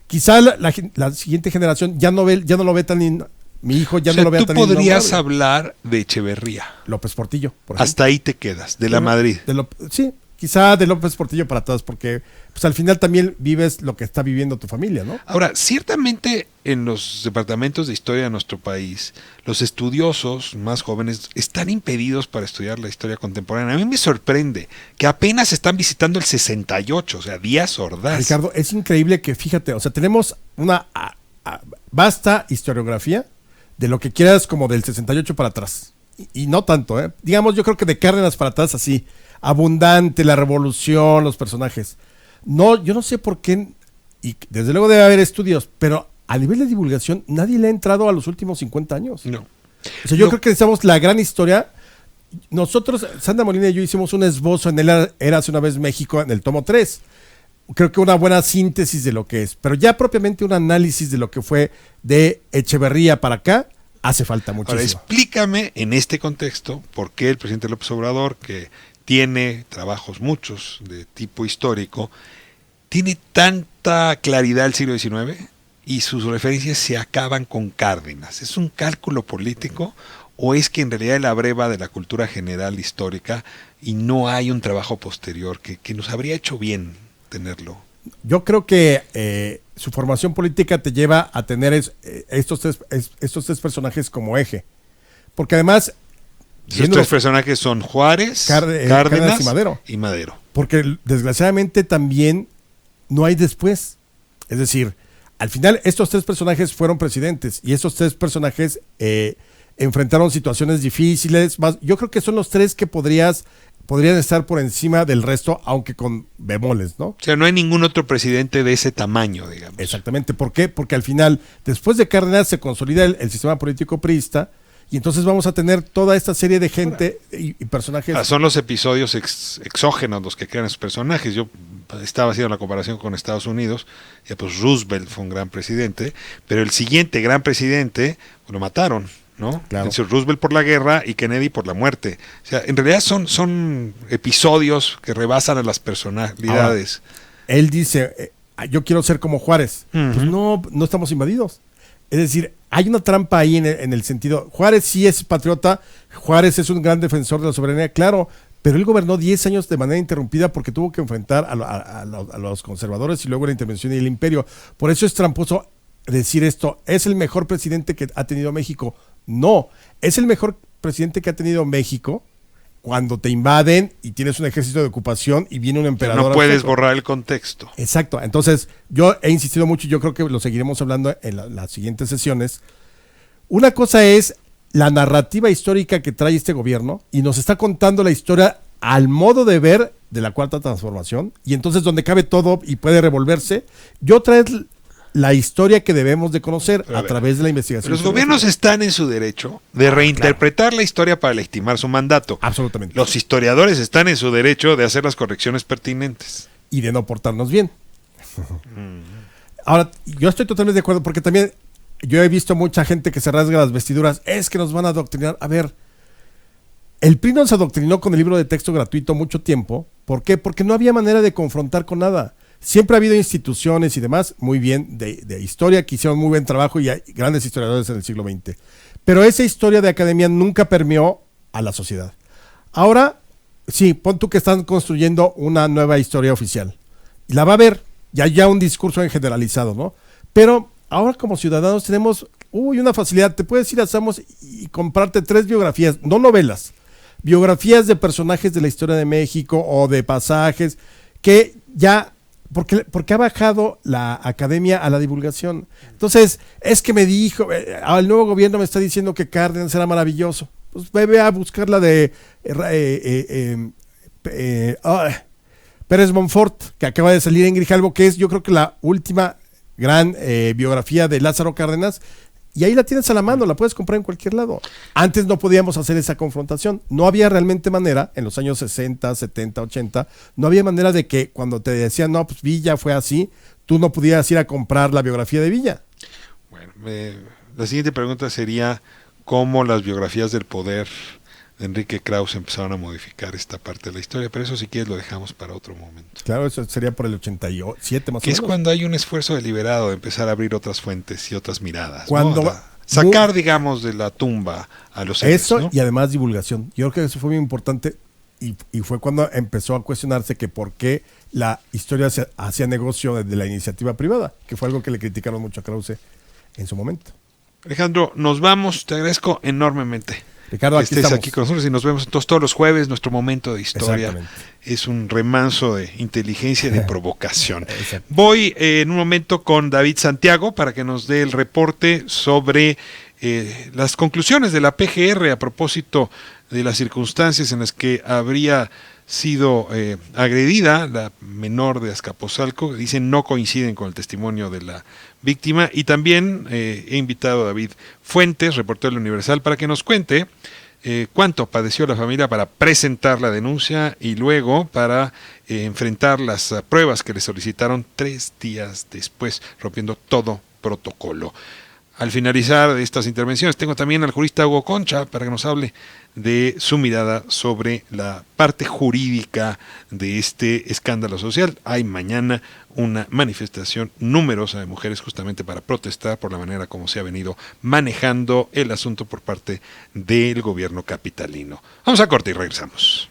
S6: Quizá la siguiente generación ya no lo ve tan... Mi hijo ya no lo ve tan...
S1: Tú podrías hablar de Echeverría.
S6: López Portillo, por ejemplo.
S1: Hasta ahí te quedas, de la Madrid.
S6: Sí, quizá de López Portillo para todos, porque pues al final también vives lo que está viviendo tu familia, ¿no?
S1: Ahora, ciertamente en los departamentos de historia de nuestro país, los estudiosos más jóvenes están impedidos para estudiar la historia contemporánea. A mí me sorprende que apenas están visitando el 68, o sea, Díaz Ordaz.
S6: Ricardo, es increíble que, fíjate, o sea, tenemos una vasta historiografía de lo que quieras como del 68 para atrás. Y no tanto, ¿eh? Digamos, yo creo que de Cárdenas para atrás así, abundante, la revolución, los personajes. No, yo no sé por qué Y desde luego debe haber estudios, pero a nivel de divulgación nadie le ha entrado a los últimos 50 años.
S1: No.
S6: O sea, yo creo que necesitamos la gran historia. Nosotros, Sandra Molina y yo hicimos un esbozo en el Érase una vez México en el tomo 3. Creo que una buena síntesis de lo que es. Pero ya propiamente un análisis de lo que fue de Echeverría para acá, hace falta muchísimo.
S1: Ahora, explícame en este contexto por qué el presidente López Obrador, que tiene trabajos muchos de tipo histórico, tiene tanta claridad del siglo XIX y sus referencias se acaban con Cárdenas. ¿Es un cálculo político o es que en realidad él abreva de la cultura general histórica y no hay un trabajo posterior que nos habría hecho bien tenerlo?
S6: Yo creo que su formación política te lleva a tener estos tres personajes como eje. Porque además...
S1: Esos tres personajes son Juárez, Cárdenas y Madero.
S6: Porque desgraciadamente también no hay después. Es decir, al final estos tres personajes fueron presidentes y estos tres personajes enfrentaron situaciones difíciles. Yo creo que son los tres que podrían estar por encima del resto, aunque con bemoles, ¿no?
S1: O sea, no hay ningún otro presidente de ese tamaño, digamos.
S6: Exactamente. ¿Por qué? Porque al final, después de Cárdenas, se consolida el sistema político priista y entonces vamos a tener toda esta serie de gente y personajes.
S1: Son los episodios exógenos los que crean esos personajes. Yo estaba haciendo la comparación con Estados Unidos, ya pues Roosevelt fue un gran presidente, pero el siguiente gran presidente lo mataron, ¿no?
S6: Claro.
S1: Entonces, Roosevelt por la guerra y Kennedy por la muerte. O sea, en realidad son episodios que rebasan a las personalidades.
S6: Ahora, él dice, yo quiero ser como Juárez.
S1: Uh-huh.
S6: Pues no estamos invadidos. Es decir, hay una trampa ahí en el sentido, Juárez sí es patriota, Juárez es un gran defensor de la soberanía, claro, pero él gobernó 10 años de manera interrumpida porque tuvo que enfrentar a los conservadores y luego la intervención y el imperio. Por eso es tramposo decir esto, es el mejor presidente que ha tenido México. No, es el mejor presidente que ha tenido México cuando te invaden y tienes un ejército de ocupación y viene un emperador.
S1: No puedes borrar el contexto.
S6: Exacto. Entonces, yo he insistido mucho y yo creo que lo seguiremos hablando en las siguientes sesiones. Una cosa es la narrativa histórica que trae este gobierno y nos está contando la historia al modo de ver de la Cuarta Transformación y entonces donde cabe todo y puede revolverse. Y otra es la historia que debemos de conocer a través de la investigación.
S1: Los gobiernos están en su derecho de reinterpretar la historia para legitimar su mandato.
S6: Absolutamente.
S1: Los historiadores están en su derecho de hacer las correcciones pertinentes.
S6: Y de no portarnos bien. Ahora, yo estoy totalmente de acuerdo porque también yo he visto mucha gente que se rasga las vestiduras. Es que nos van a adoctrinar. A ver, el PRI nos adoctrinó con el libro de texto gratuito mucho tiempo. ¿Por qué? Porque no había manera de confrontar con nada. Siempre ha habido instituciones y demás, muy bien, de historia, que hicieron muy buen trabajo y hay grandes historiadores en el siglo XX. Pero esa historia de academia nunca permeó a la sociedad. Ahora, sí, pon tú que están construyendo una nueva historia oficial. Y la va a haber, ya un discurso en generalizado, ¿no? Pero ahora como ciudadanos tenemos una facilidad. Te puedes ir a Samos y comprarte 3 biografías, no novelas, biografías de personajes de la historia de México o de pasajes que ya... Porque ha bajado la academia a la divulgación. Entonces, es que me dijo, el nuevo gobierno me está diciendo que Cárdenas era maravilloso. Pues ve a buscar la de Pérez Monfort, que acaba de salir en Grijalbo, que es yo creo que la última gran biografía de Lázaro Cárdenas. Y ahí la tienes a la mano, la puedes comprar en cualquier lado. Antes no podíamos hacer esa confrontación. No había realmente manera, en los años 60, 70, 80, no había manera de que cuando te decían, no, pues Villa fue así, tú no pudieras ir a comprar la biografía de Villa.
S1: Bueno, la siguiente pregunta sería, ¿cómo las biografías del poder de Enrique Krauss empezaron a modificar esta parte de la historia? Pero eso si quieres lo dejamos para otro momento.
S6: Claro, eso sería por el 87 más o menos.
S1: Que es cuando hay un esfuerzo deliberado de empezar a abrir otras fuentes y otras miradas.
S6: Cuando
S1: ¿no? Sacar, digamos, de la tumba a los héroes,
S6: eso,
S1: ¿no?
S6: Y además divulgación. Yo creo que eso fue muy importante y fue cuando empezó a cuestionarse que por qué la historia se hacía negocio de la iniciativa privada, que fue algo que le criticaron mucho a Krause en su momento.
S1: Alejandro, nos vamos. Te agradezco enormemente.
S6: Ricardo, aquí
S1: estés aquí con nosotros y nos vemos entonces todos los jueves. Nuestro momento de historia es un remanso de inteligencia y de provocación. Voy en un momento con David Santiago para que nos dé el reporte sobre las conclusiones de la PGR a propósito de las circunstancias en las que habría sido agredida, la menor de Azcapotzalco. Dicen no coinciden con el testimonio de la víctima. Y también he invitado a David Fuentes, reportero del Universal, para que nos cuente cuánto padeció la familia para presentar la denuncia y luego para enfrentar las pruebas que le solicitaron 3 días después, rompiendo todo protocolo. Al finalizar estas intervenciones tengo también al jurista Hugo Concha para que nos hable de su mirada sobre la parte jurídica de este escándalo social. Hay mañana una manifestación numerosa de mujeres justamente para protestar por la manera como se ha venido manejando el asunto por parte del gobierno capitalino. Vamos a corte y regresamos.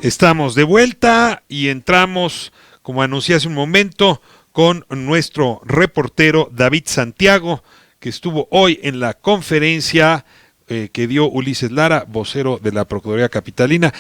S1: Estamos de vuelta y entramos, como anuncié hace un momento, con nuestro reportero David Santiago, que estuvo hoy en la conferencia que dio Ulises Lara, vocero de la Procuraduría Capitalina.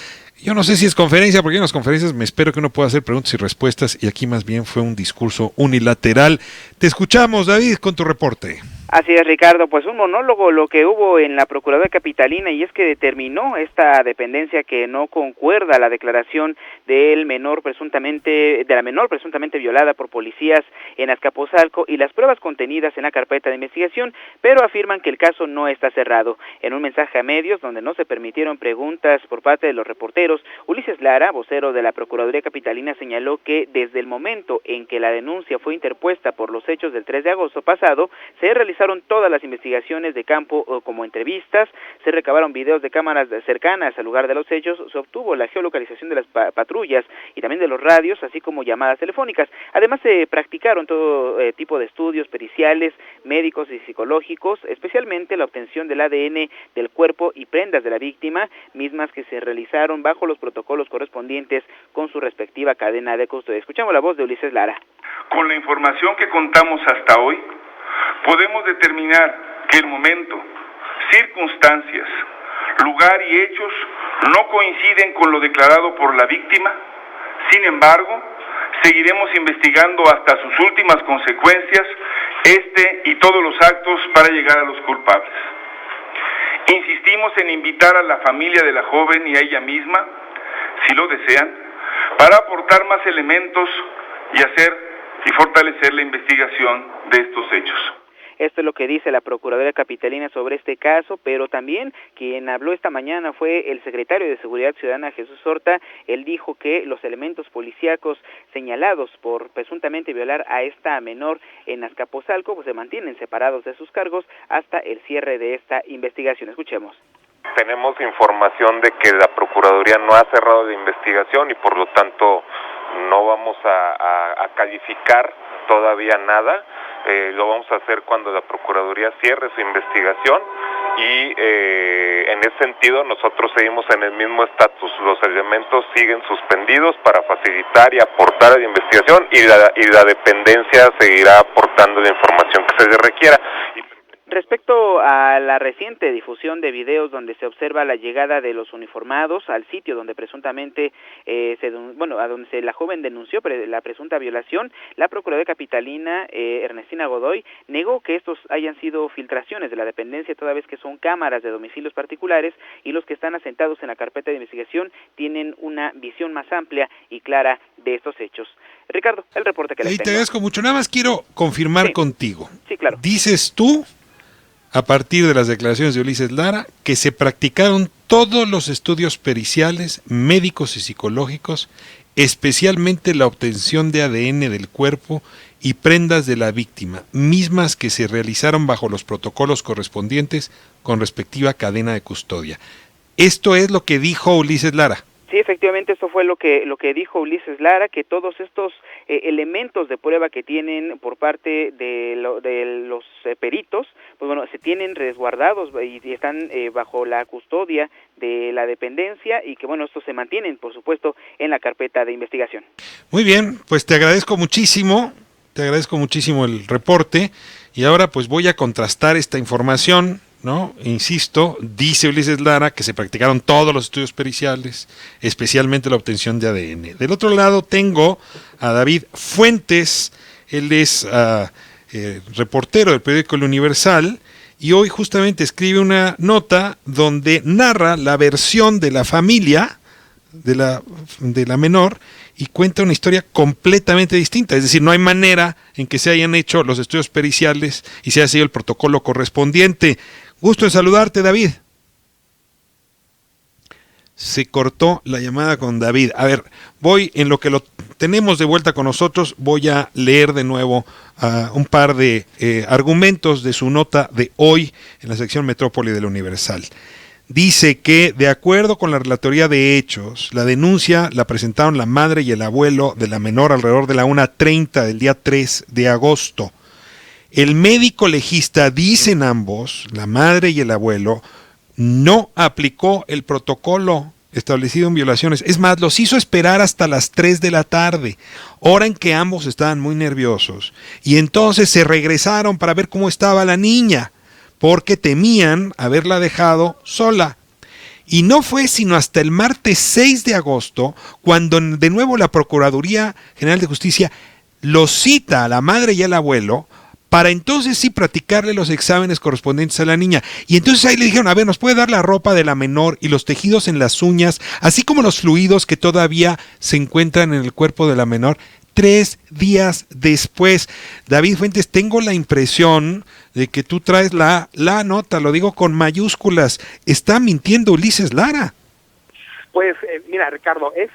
S1: Yo no sé si es conferencia, porque en las conferencias me espero que uno pueda hacer preguntas y respuestas, y aquí más bien fue un discurso unilateral. Te escuchamos, David, con tu reporte.
S7: Así es, Ricardo, pues un monólogo lo que hubo en la Procuraduría Capitalina, y es que determinó esta dependencia que no concuerda la declaración de la menor presuntamente violada por policías en Azcapotzalco y las pruebas contenidas en la carpeta de investigación, pero afirman que el caso no está cerrado. En un mensaje a medios donde no se permitieron preguntas por parte de los reporteros, Ulises Lara, vocero de la Procuraduría Capitalina, señaló que desde el momento en que la denuncia fue interpuesta por los hechos del 3 de agosto pasado, se realizaron todas las investigaciones de campo como entrevistas, se recabaron videos de cámaras cercanas al lugar de los hechos, se obtuvo la geolocalización de las patrullas y también de los radios, así como llamadas telefónicas. Además se practicaron todo tipo de estudios periciales, médicos y psicológicos, especialmente la obtención del ADN del cuerpo y prendas de la víctima, mismas que se realizaron bajo los protocolos correspondientes con su respectiva cadena de custodia. Escuchamos la voz de Ulises Lara.
S8: Con la información que contamos hasta hoy, podemos determinar que el momento, circunstancias, lugar y hechos no coinciden con lo declarado por la víctima. Sin embargo, seguiremos investigando hasta sus últimas consecuencias y todos los actos para llegar a los culpables. Insistimos en invitar a la familia de la joven y a ella misma, si lo desean, para aportar más elementos y hacer y fortalecer la investigación de estos hechos.
S7: Esto es lo que dice la Procuraduría Capitalina sobre este caso, pero también quien habló esta mañana fue el secretario de Seguridad Ciudadana, Jesús Horta. Él dijo que los elementos policíacos señalados por presuntamente violar a esta menor en Azcapotzalco pues se mantienen separados de sus cargos hasta el cierre de esta investigación. Escuchemos.
S9: Tenemos información de que la Procuraduría no ha cerrado la investigación y por lo tanto no vamos a calificar todavía nada. Lo vamos a hacer cuando la Procuraduría cierre su investigación y en ese sentido nosotros seguimos en el mismo estatus. Los elementos siguen suspendidos para facilitar y aportar a la investigación y la dependencia seguirá aportando la información que se le requiera.
S7: Respecto a la reciente difusión de videos donde se observa la llegada de los uniformados al sitio donde presuntamente la joven denunció la presunta violación, la Procuraduría Capitalina, Ernestina Godoy, negó que estos hayan sido filtraciones de la dependencia, toda vez que son cámaras de domicilios particulares y los que están asentados en la carpeta de investigación tienen una visión más amplia y clara de estos hechos. Ricardo, el reporte que les tengo.
S1: Te agradezco mucho. Nada más quiero confirmar contigo.
S7: Sí, claro.
S1: Dices tú, a partir de las declaraciones de Ulises Lara, que se practicaron todos los estudios periciales, médicos y psicológicos, especialmente la obtención de ADN del cuerpo y prendas de la víctima, mismas que se realizaron bajo los protocolos correspondientes con respectiva cadena de custodia. Esto es lo que dijo Ulises Lara.
S7: Sí, efectivamente, eso fue lo que dijo Ulises Lara, que todos estos elementos de prueba que tienen por parte de los peritos, pues bueno, se tienen resguardados y están bajo la custodia de la dependencia y que bueno, estos se mantienen, por supuesto, en la carpeta de investigación.
S1: Muy bien, pues te agradezco muchísimo el reporte y ahora pues voy a contrastar esta información, ¿no? Insisto, dice Ulises Lara que se practicaron todos los estudios periciales, especialmente la obtención de ADN. Del otro lado tengo a David Fuentes, él es reportero del periódico El Universal y hoy justamente escribe una nota donde narra la versión de la familia de la menor y cuenta una historia completamente distinta, es decir, no hay manera en que se hayan hecho los estudios periciales y se haya seguido el protocolo correspondiente. Gusto en saludarte, David. Se cortó la llamada con David. A ver, en lo que lo tenemos de vuelta con nosotros, voy a leer de nuevo un par de argumentos de su nota de hoy en la sección Metrópoli del Universal. Dice que, de acuerdo con la relatoría de hechos, la denuncia la presentaron la madre y el abuelo de la menor alrededor de la 1:30 del día 3 de agosto. El médico legista, dicen ambos, la madre y el abuelo, no aplicó el protocolo establecido en violaciones. Es más, los hizo esperar hasta las 3 de la tarde, hora en que ambos estaban muy nerviosos. Y entonces se regresaron para ver cómo estaba la niña, porque temían haberla dejado sola. Y no fue sino hasta el martes 6 de agosto, cuando de nuevo la Procuraduría General de Justicia los cita a la madre y al abuelo, para entonces sí practicarle los exámenes correspondientes a la niña. Y entonces ahí le dijeron, a ver, ¿nos puede dar la ropa de la menor y los tejidos en las uñas, así como los fluidos que todavía se encuentran en el cuerpo de la menor? 3 días después. David Fuentes, tengo la impresión de que tú traes la nota, lo digo con mayúsculas. ¿Está mintiendo Ulises Lara?
S10: Pues mira, Ricardo, es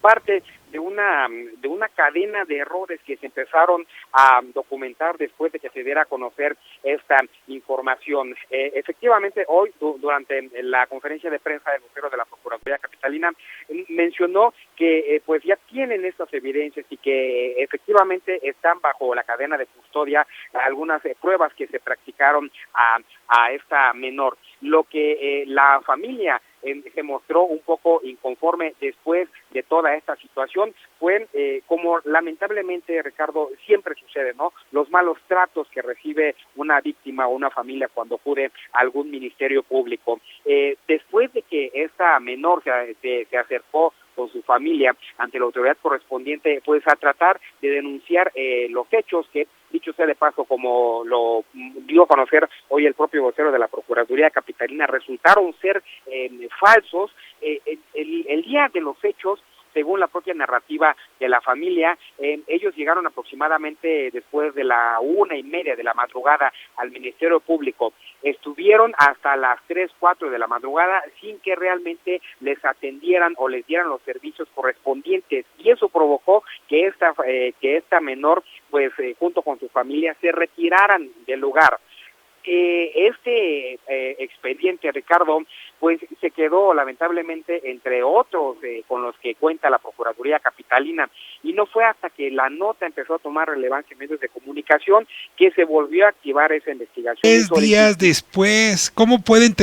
S10: parte de una cadena de errores que se empezaron a documentar después de que se diera a conocer esta información. Efectivamente, hoy, durante la conferencia de prensa del vocero de la Procuraduría Capitalina, mencionó que pues ya tienen estas evidencias y que efectivamente están bajo la cadena de custodia algunas pruebas que se practicaron a esta menor. Lo que la familia se mostró un poco inconforme después de toda esta situación fue, como lamentablemente, Ricardo, siempre sucede, ¿no? Los malos tratos que recibe una víctima o una familia cuando acude a algún ministerio público. Después de que esta menor se acercó con su familia ante la autoridad correspondiente, pues a tratar de denunciar los hechos que, dicho sea de paso, como lo dio a conocer hoy el propio vocero de la Procuraduría Capitalina, resultaron ser falsos. El día de los hechos, según la propia narrativa de la familia, ellos llegaron aproximadamente después de la 1:30 de la madrugada al Ministerio Público. Estuvieron hasta las 3, 4 de la madrugada sin que realmente les atendieran o les dieran los servicios correspondientes, y eso provocó que esta menor, pues junto con su familia, se retiraran del lugar. Este expediente, Ricardo, pues se quedó lamentablemente entre otros con los que cuenta la Procuraduría Capitalina, y no fue hasta que la nota empezó a tomar relevancia en medios de comunicación que se volvió a activar esa investigación.
S1: 3 días después, ¿cómo pueden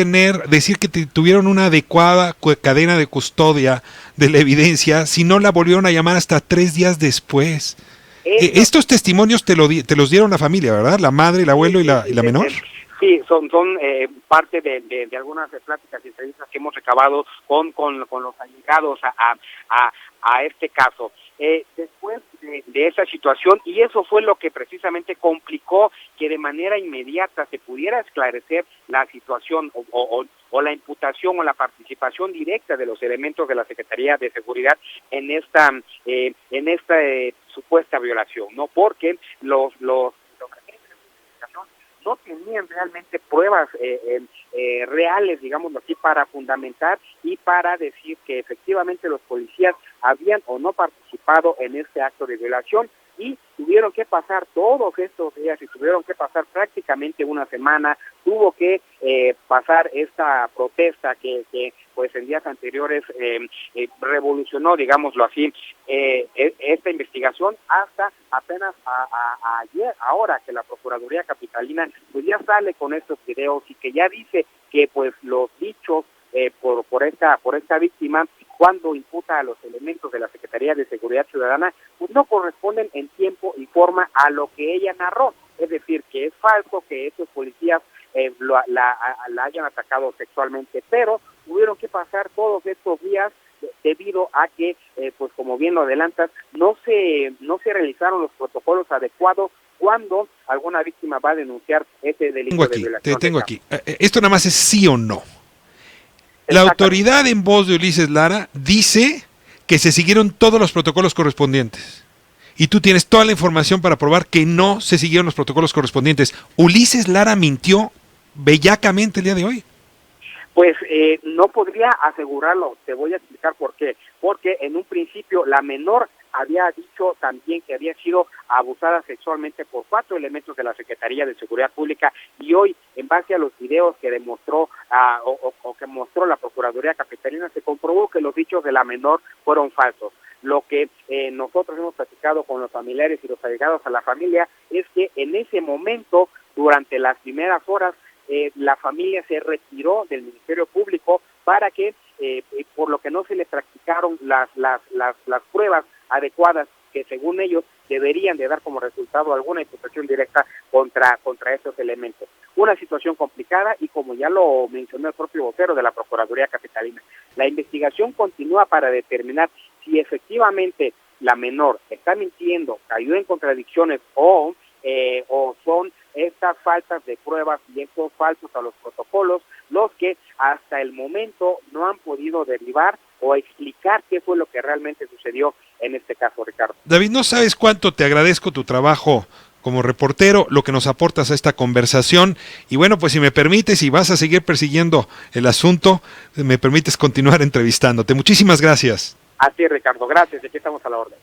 S1: decir que tuvieron una adecuada cadena de custodia de la evidencia si no la volvieron a llamar hasta 3 días después? Estos testimonios te los dieron la familia, ¿verdad? La madre, el abuelo y la menor.
S10: Sí, son parte de algunas pláticas y entrevistas que hemos recabado con los allegados a este caso. Después de esa situación, y eso fue lo que precisamente complicó que de manera inmediata se pudiera esclarecer la situación o la imputación o la participación directa de los elementos de la Secretaría de Seguridad en esta supuesta violación, ¿no? Porque los no tenían realmente pruebas reales, digámoslo así, para fundamentar y para decir que efectivamente los policías habían o no participado en este acto de violación, y tuvieron que pasar todos estos días y tuvieron que pasar prácticamente una semana. Tuvo que pasar esta protesta que pues en días anteriores revolucionó, digámoslo así, esta investigación, hasta apenas ayer, ahora que la Procuraduría Capitalina pues ya sale con estos videos y que ya dice que pues los dichos por esta víctima, cuando imputa a los elementos de la Secretaría de Seguridad Ciudadana, pues no corresponden en tiempo y forma a lo que ella narró. Es decir, que es falso que estos policías la hayan atacado sexualmente, pero tuvieron que pasar todos estos días debido a que, pues como bien lo adelantas, no se realizaron los protocolos adecuados cuando alguna víctima va a denunciar ese delito de violación.
S1: Te tengo aquí. Esto nada más es sí o no. La autoridad, en voz de Ulises Lara, dice que se siguieron todos los protocolos correspondientes. Y tú tienes toda la información para probar que no se siguieron los protocolos correspondientes. ¿Ulises Lara mintió bellacamente el día de hoy?
S10: Pues no podría asegurarlo, te voy a explicar por qué. Porque en un principio la menor había dicho también que había sido abusada sexualmente por 4 elementos de la Secretaría de Seguridad Pública, y hoy, en base a los videos que demostró o que mostró la Procuraduría Capitalina, se comprobó que los dichos de la menor fueron falsos. Lo que nosotros hemos platicado con los familiares y los allegados a la familia es que en ese momento, durante las primeras horas, la familia se retiró del Ministerio Público para que por lo que no se le practicaron las pruebas adecuadas que según ellos deberían de dar como resultado alguna imputación directa contra estos elementos. Una situación complicada y como ya lo mencionó el propio vocero de la Procuraduría Capitalina, la investigación continúa para determinar si efectivamente la menor está mintiendo, cayó en contradicciones o son estas faltas de pruebas y estos falsos a los protocolos los que hasta el momento no han podido derivar o explicar qué fue lo que realmente sucedió en este caso, Ricardo.
S1: David, no sabes cuánto te agradezco tu trabajo como reportero, lo que nos aportas a esta conversación. Y bueno, pues si me permites, y vas a seguir persiguiendo el asunto, me permites continuar entrevistándote. Muchísimas gracias.
S10: Así es, Ricardo, gracias, aquí estamos a la orden.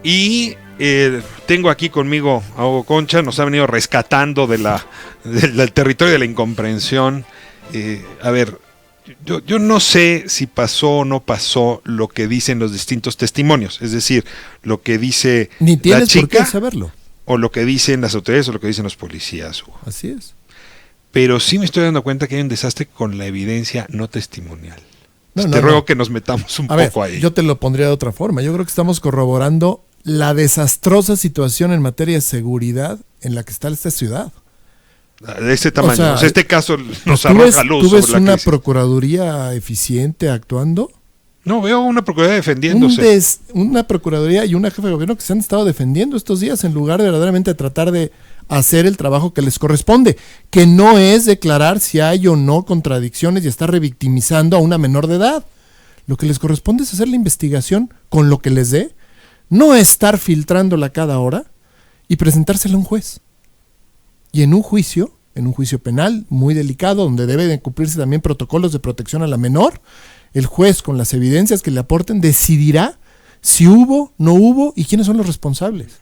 S1: Y tengo aquí conmigo a Hugo Concha, nos ha venido rescatando del territorio de la incomprensión. A ver, yo no sé si pasó o no pasó lo que dicen los distintos testimonios, es decir, lo que dice
S11: Ni tienes
S1: la chica
S11: por qué saberlo.
S1: O lo que dicen las autoridades o lo que dicen los policías, Hugo.
S11: Así es.
S1: Pero sí me estoy dando cuenta que hay un desastre con la evidencia no testimonial.
S11: No,
S1: te ruego que nos metamos un poco ahí.
S11: Yo te lo pondría de otra forma. Yo creo que estamos corroborando la desastrosa situación en materia de seguridad en la que está esta ciudad.
S1: De este tamaño. O sea, este caso nos
S11: arroja
S1: luz.
S11: ¿Tú ves una procuraduría eficiente actuando?
S1: No, veo una procuraduría defendiéndose.
S11: Una procuraduría y una jefe de gobierno que se han estado defendiendo estos días en lugar de verdaderamente tratar de hacer el trabajo que les corresponde, que no es declarar si hay o no contradicciones y estar revictimizando a una menor de edad. Lo que les corresponde es hacer la investigación con lo que les dé, no estar filtrándola cada hora y presentársela a un juez. Y en un juicio penal muy delicado, donde deben de cumplirse también protocolos de protección a la menor, el juez, con las evidencias que le aporten, decidirá si hubo, no hubo y quiénes son los responsables.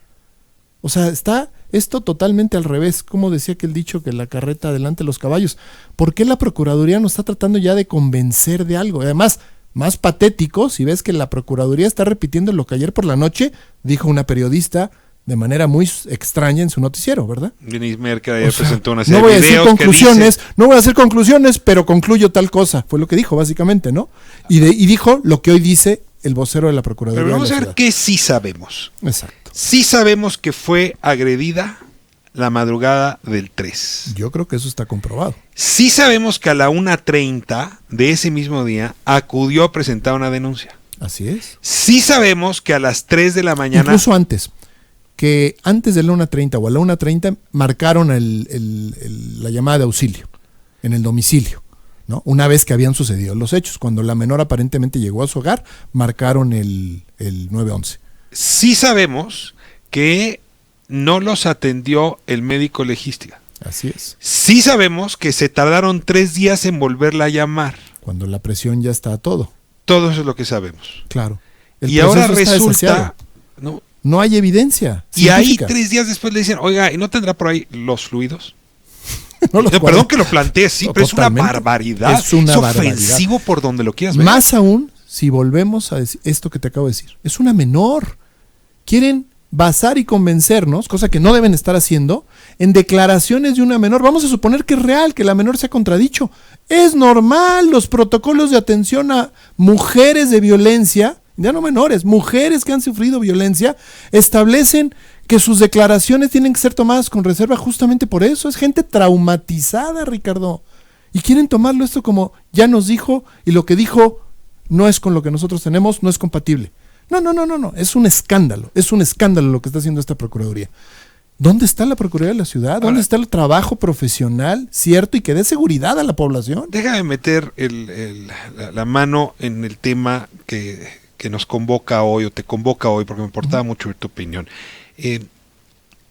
S11: O sea, está esto totalmente al revés. Como decía aquel dicho, que la carreta adelante los caballos. ¿Por qué la Procuraduría no está tratando ya de convencer de algo? Además, más patético, si ves que la Procuraduría está repitiendo lo que ayer por la noche dijo una periodista de manera muy extraña en su noticiero, ¿verdad?
S1: Denise Merker ayer presentó una serie
S11: no voy
S1: de videos
S11: a decir conclusiones, no voy a hacer conclusiones, pero concluyo tal cosa. Fue lo que dijo, básicamente, ¿no? Y dijo lo que hoy dice el vocero de la Procuraduría.
S1: Pero vamos a ver qué sí sabemos.
S11: Exacto.
S1: Sí sabemos que fue agredida la madrugada del 3.
S11: Yo creo que eso está comprobado.
S1: Sí sabemos que a la 1:30 de ese mismo día acudió a presentar una denuncia.
S11: Así es.
S1: Sí sabemos que a las 3 de la mañana...
S11: Incluso antes, que antes de la 1:30 o a la 1:30 marcaron la llamada de auxilio en el domicilio, ¿no? Una vez que habían sucedido los hechos, cuando la menor aparentemente llegó a su hogar, marcaron el 911.
S1: Sí sabemos que no los atendió el médico legista.
S11: Así es.
S1: Sí sabemos que se tardaron 3 días en volverla a llamar.
S11: Cuando la presión ya está a todo.
S1: Todo eso es lo que sabemos.
S11: Claro.
S1: Y ahora resulta...
S11: No hay evidencia
S1: científica. Y ahí 3 días después le dicen, oiga, ¿y no tendrá por ahí los fluidos? Perdón que lo planteé así, pero es una barbaridad. Es ofensivo por donde lo quieras ver.
S11: Más aún, si volvemos a decir esto que te acabo de decir. Es una menor. Quieren basar y convencernos, cosa que no deben estar haciendo, en declaraciones de una menor. Vamos a suponer que es real, que la menor se ha contradicho. Es normal, los protocolos de atención a mujeres de violencia, ya no menores, mujeres que han sufrido violencia, establecen que sus declaraciones tienen que ser tomadas con reserva justamente por eso. Es gente traumatizada, Ricardo. Y quieren tomarlo esto como ya nos dijo y lo que dijo no es con lo que nosotros tenemos, no es compatible. No. Es un escándalo lo que está haciendo esta Procuraduría. ¿Dónde está la Procuraduría de la ciudad? ¿Dónde está el trabajo profesional cierto y que dé seguridad a la población?
S1: Déjame meter la mano en el tema que nos convoca hoy, o te convoca hoy, porque me importaba mucho ver tu opinión.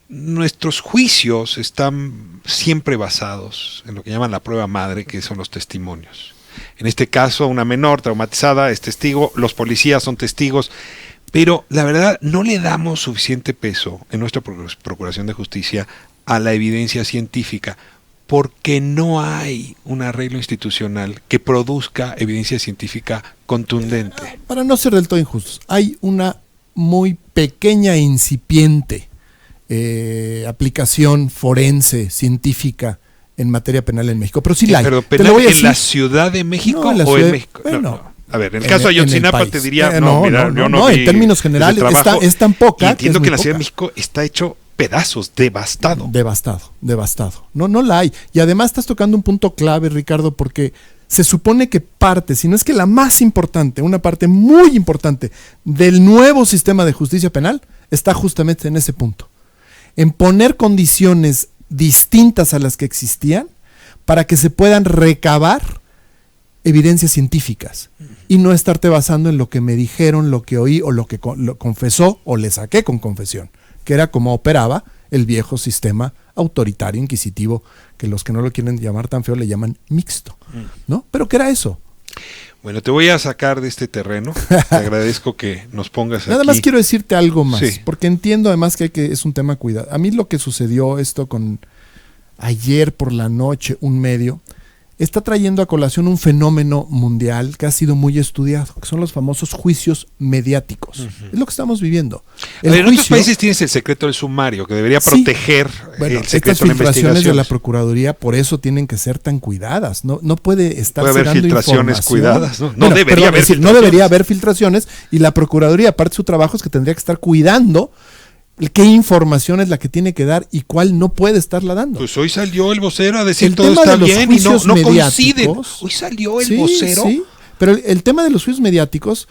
S1: Nuestros juicios están siempre basados en lo que llaman la prueba madre, que son los testimonios. en este caso una menor traumatizada es testigo, los policías son testigos, pero la verdad no le damos suficiente peso en nuestra Procuración de Justicia a la evidencia científica, porque no hay un arreglo institucional que produzca evidencia científica contundente.
S11: Para no ser del todo injustos, hay una muy pequeña e incipiente aplicación forense, científica en materia penal en México, pero sí la hay.
S1: ¿Pero penal en la Ciudad de México
S11: no, en la
S1: o
S11: ciudad,
S1: en México?
S11: Bueno,
S1: no. A ver, en el caso de Ayotzinapa te diría, yo
S11: no
S1: vi
S11: en términos generales es tan poca.
S1: Y entiendo que en la Ciudad
S11: poca.
S1: de México está hecho pedazos, devastado.
S11: Devastado. No la hay. Y además estás tocando un punto clave, Ricardo, porque se supone que parte, si no es que la más importante, una parte muy importante del nuevo sistema de justicia penal está justamente en ese punto. En poner condiciones distintas a las que existían para que se puedan recabar evidencias científicas y no estarte basando en lo que me dijeron, lo que oí o lo que lo confesó o le saqué con confesión, que era como operaba el viejo sistema autoritario, inquisitivo, que los que no lo quieren llamar tan feo le llaman mixto, ¿no? Pero ¿qué era eso?
S1: Bueno, te voy a sacar de este terreno. Te agradezco que nos pongas
S11: Nada
S1: aquí.
S11: más quiero decirte algo más,
S1: Sí.
S11: porque entiendo además que es un tema cuidado. A mí lo que sucedió esto con ayer por la noche, un medio, está trayendo a colación un fenómeno mundial que ha sido muy estudiado, que son los famosos juicios mediáticos. Es lo que estamos viviendo.
S1: En otros países tienes el secreto del sumario, que debería proteger
S11: bueno,
S1: el
S11: estas
S1: secreto de la
S11: filtraciones
S1: investigación.
S11: de la Procuraduría por eso tienen que ser tan cuidadas. No puede estar
S1: Puede haber
S11: dando
S1: filtraciones
S11: información.
S1: cuidadas, ¿no? No
S11: Bueno,
S1: debería
S11: perdón,
S1: haber
S11: es decir, no
S1: filtraciones.
S11: debería haber filtraciones y la Procuraduría, aparte de su trabajo, es que tendría que estar cuidando qué información es la que tiene que dar y cuál no puede estarla dando.
S1: Pues hoy salió el vocero a decir
S11: El
S1: todo
S11: tema
S1: está
S11: de los
S1: bien y no
S11: juicios
S1: coinciden.
S11: mediáticos.
S1: Hoy salió el
S11: Sí,
S1: vocero.
S11: sí, pero el tema de los juicios mediáticos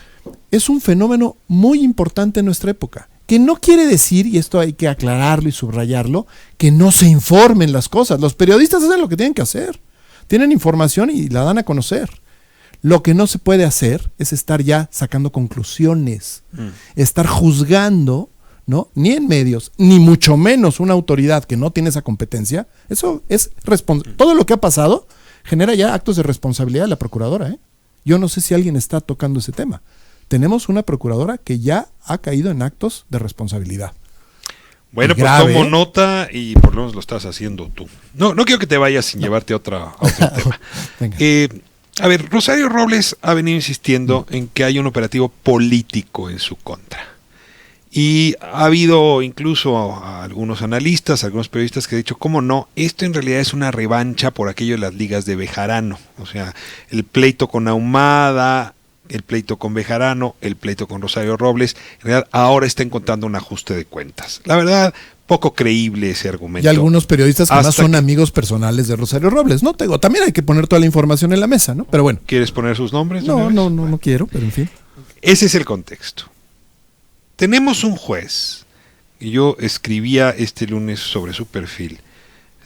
S11: es un fenómeno muy importante en nuestra época, que no quiere decir, y esto hay que aclararlo y subrayarlo, que no se informen las cosas. Los periodistas hacen lo que tienen que hacer. Tienen información y la dan a conocer. Lo que no se puede hacer es estar ya sacando conclusiones, estar juzgando, ¿no? Ni en medios, ni mucho menos una autoridad que no tiene esa competencia. Eso es todo lo que ha pasado genera ya actos de responsabilidad de la procuradora, ¿eh? Yo no sé si alguien está tocando ese tema. Tenemos una procuradora que ya ha caído en actos de responsabilidad.
S1: Bueno, pues
S11: grave,
S1: tomo
S11: ¿eh?
S1: nota y por lo menos lo estás haciendo tú. No quiero que te vayas sin llevarte a otro tema.
S11: Venga.
S1: A ver, Rosario Robles ha venido insistiendo en que hay un operativo político en su contra. Y ha habido incluso a algunos analistas, algunos periodistas que han dicho, ¿cómo no? Esto en realidad es una revancha por aquello de las ligas de Bejarano. O sea, el pleito con Ahumada, el pleito con Bejarano, el pleito con Rosario Robles, en realidad ahora está encontrando un ajuste de cuentas. La verdad, poco creíble ese argumento.
S11: Y algunos periodistas que
S1: Hasta
S11: más son
S1: que-
S11: amigos personales de Rosario Robles, ¿no? También hay que poner toda la información en la mesa, ¿no? Pero bueno.
S1: ¿Quieres poner sus nombres? de una
S11: No,
S1: vez?
S11: no quiero, pero en fin.
S1: Ese es el contexto. Tenemos un juez, y yo escribía este lunes sobre su perfil,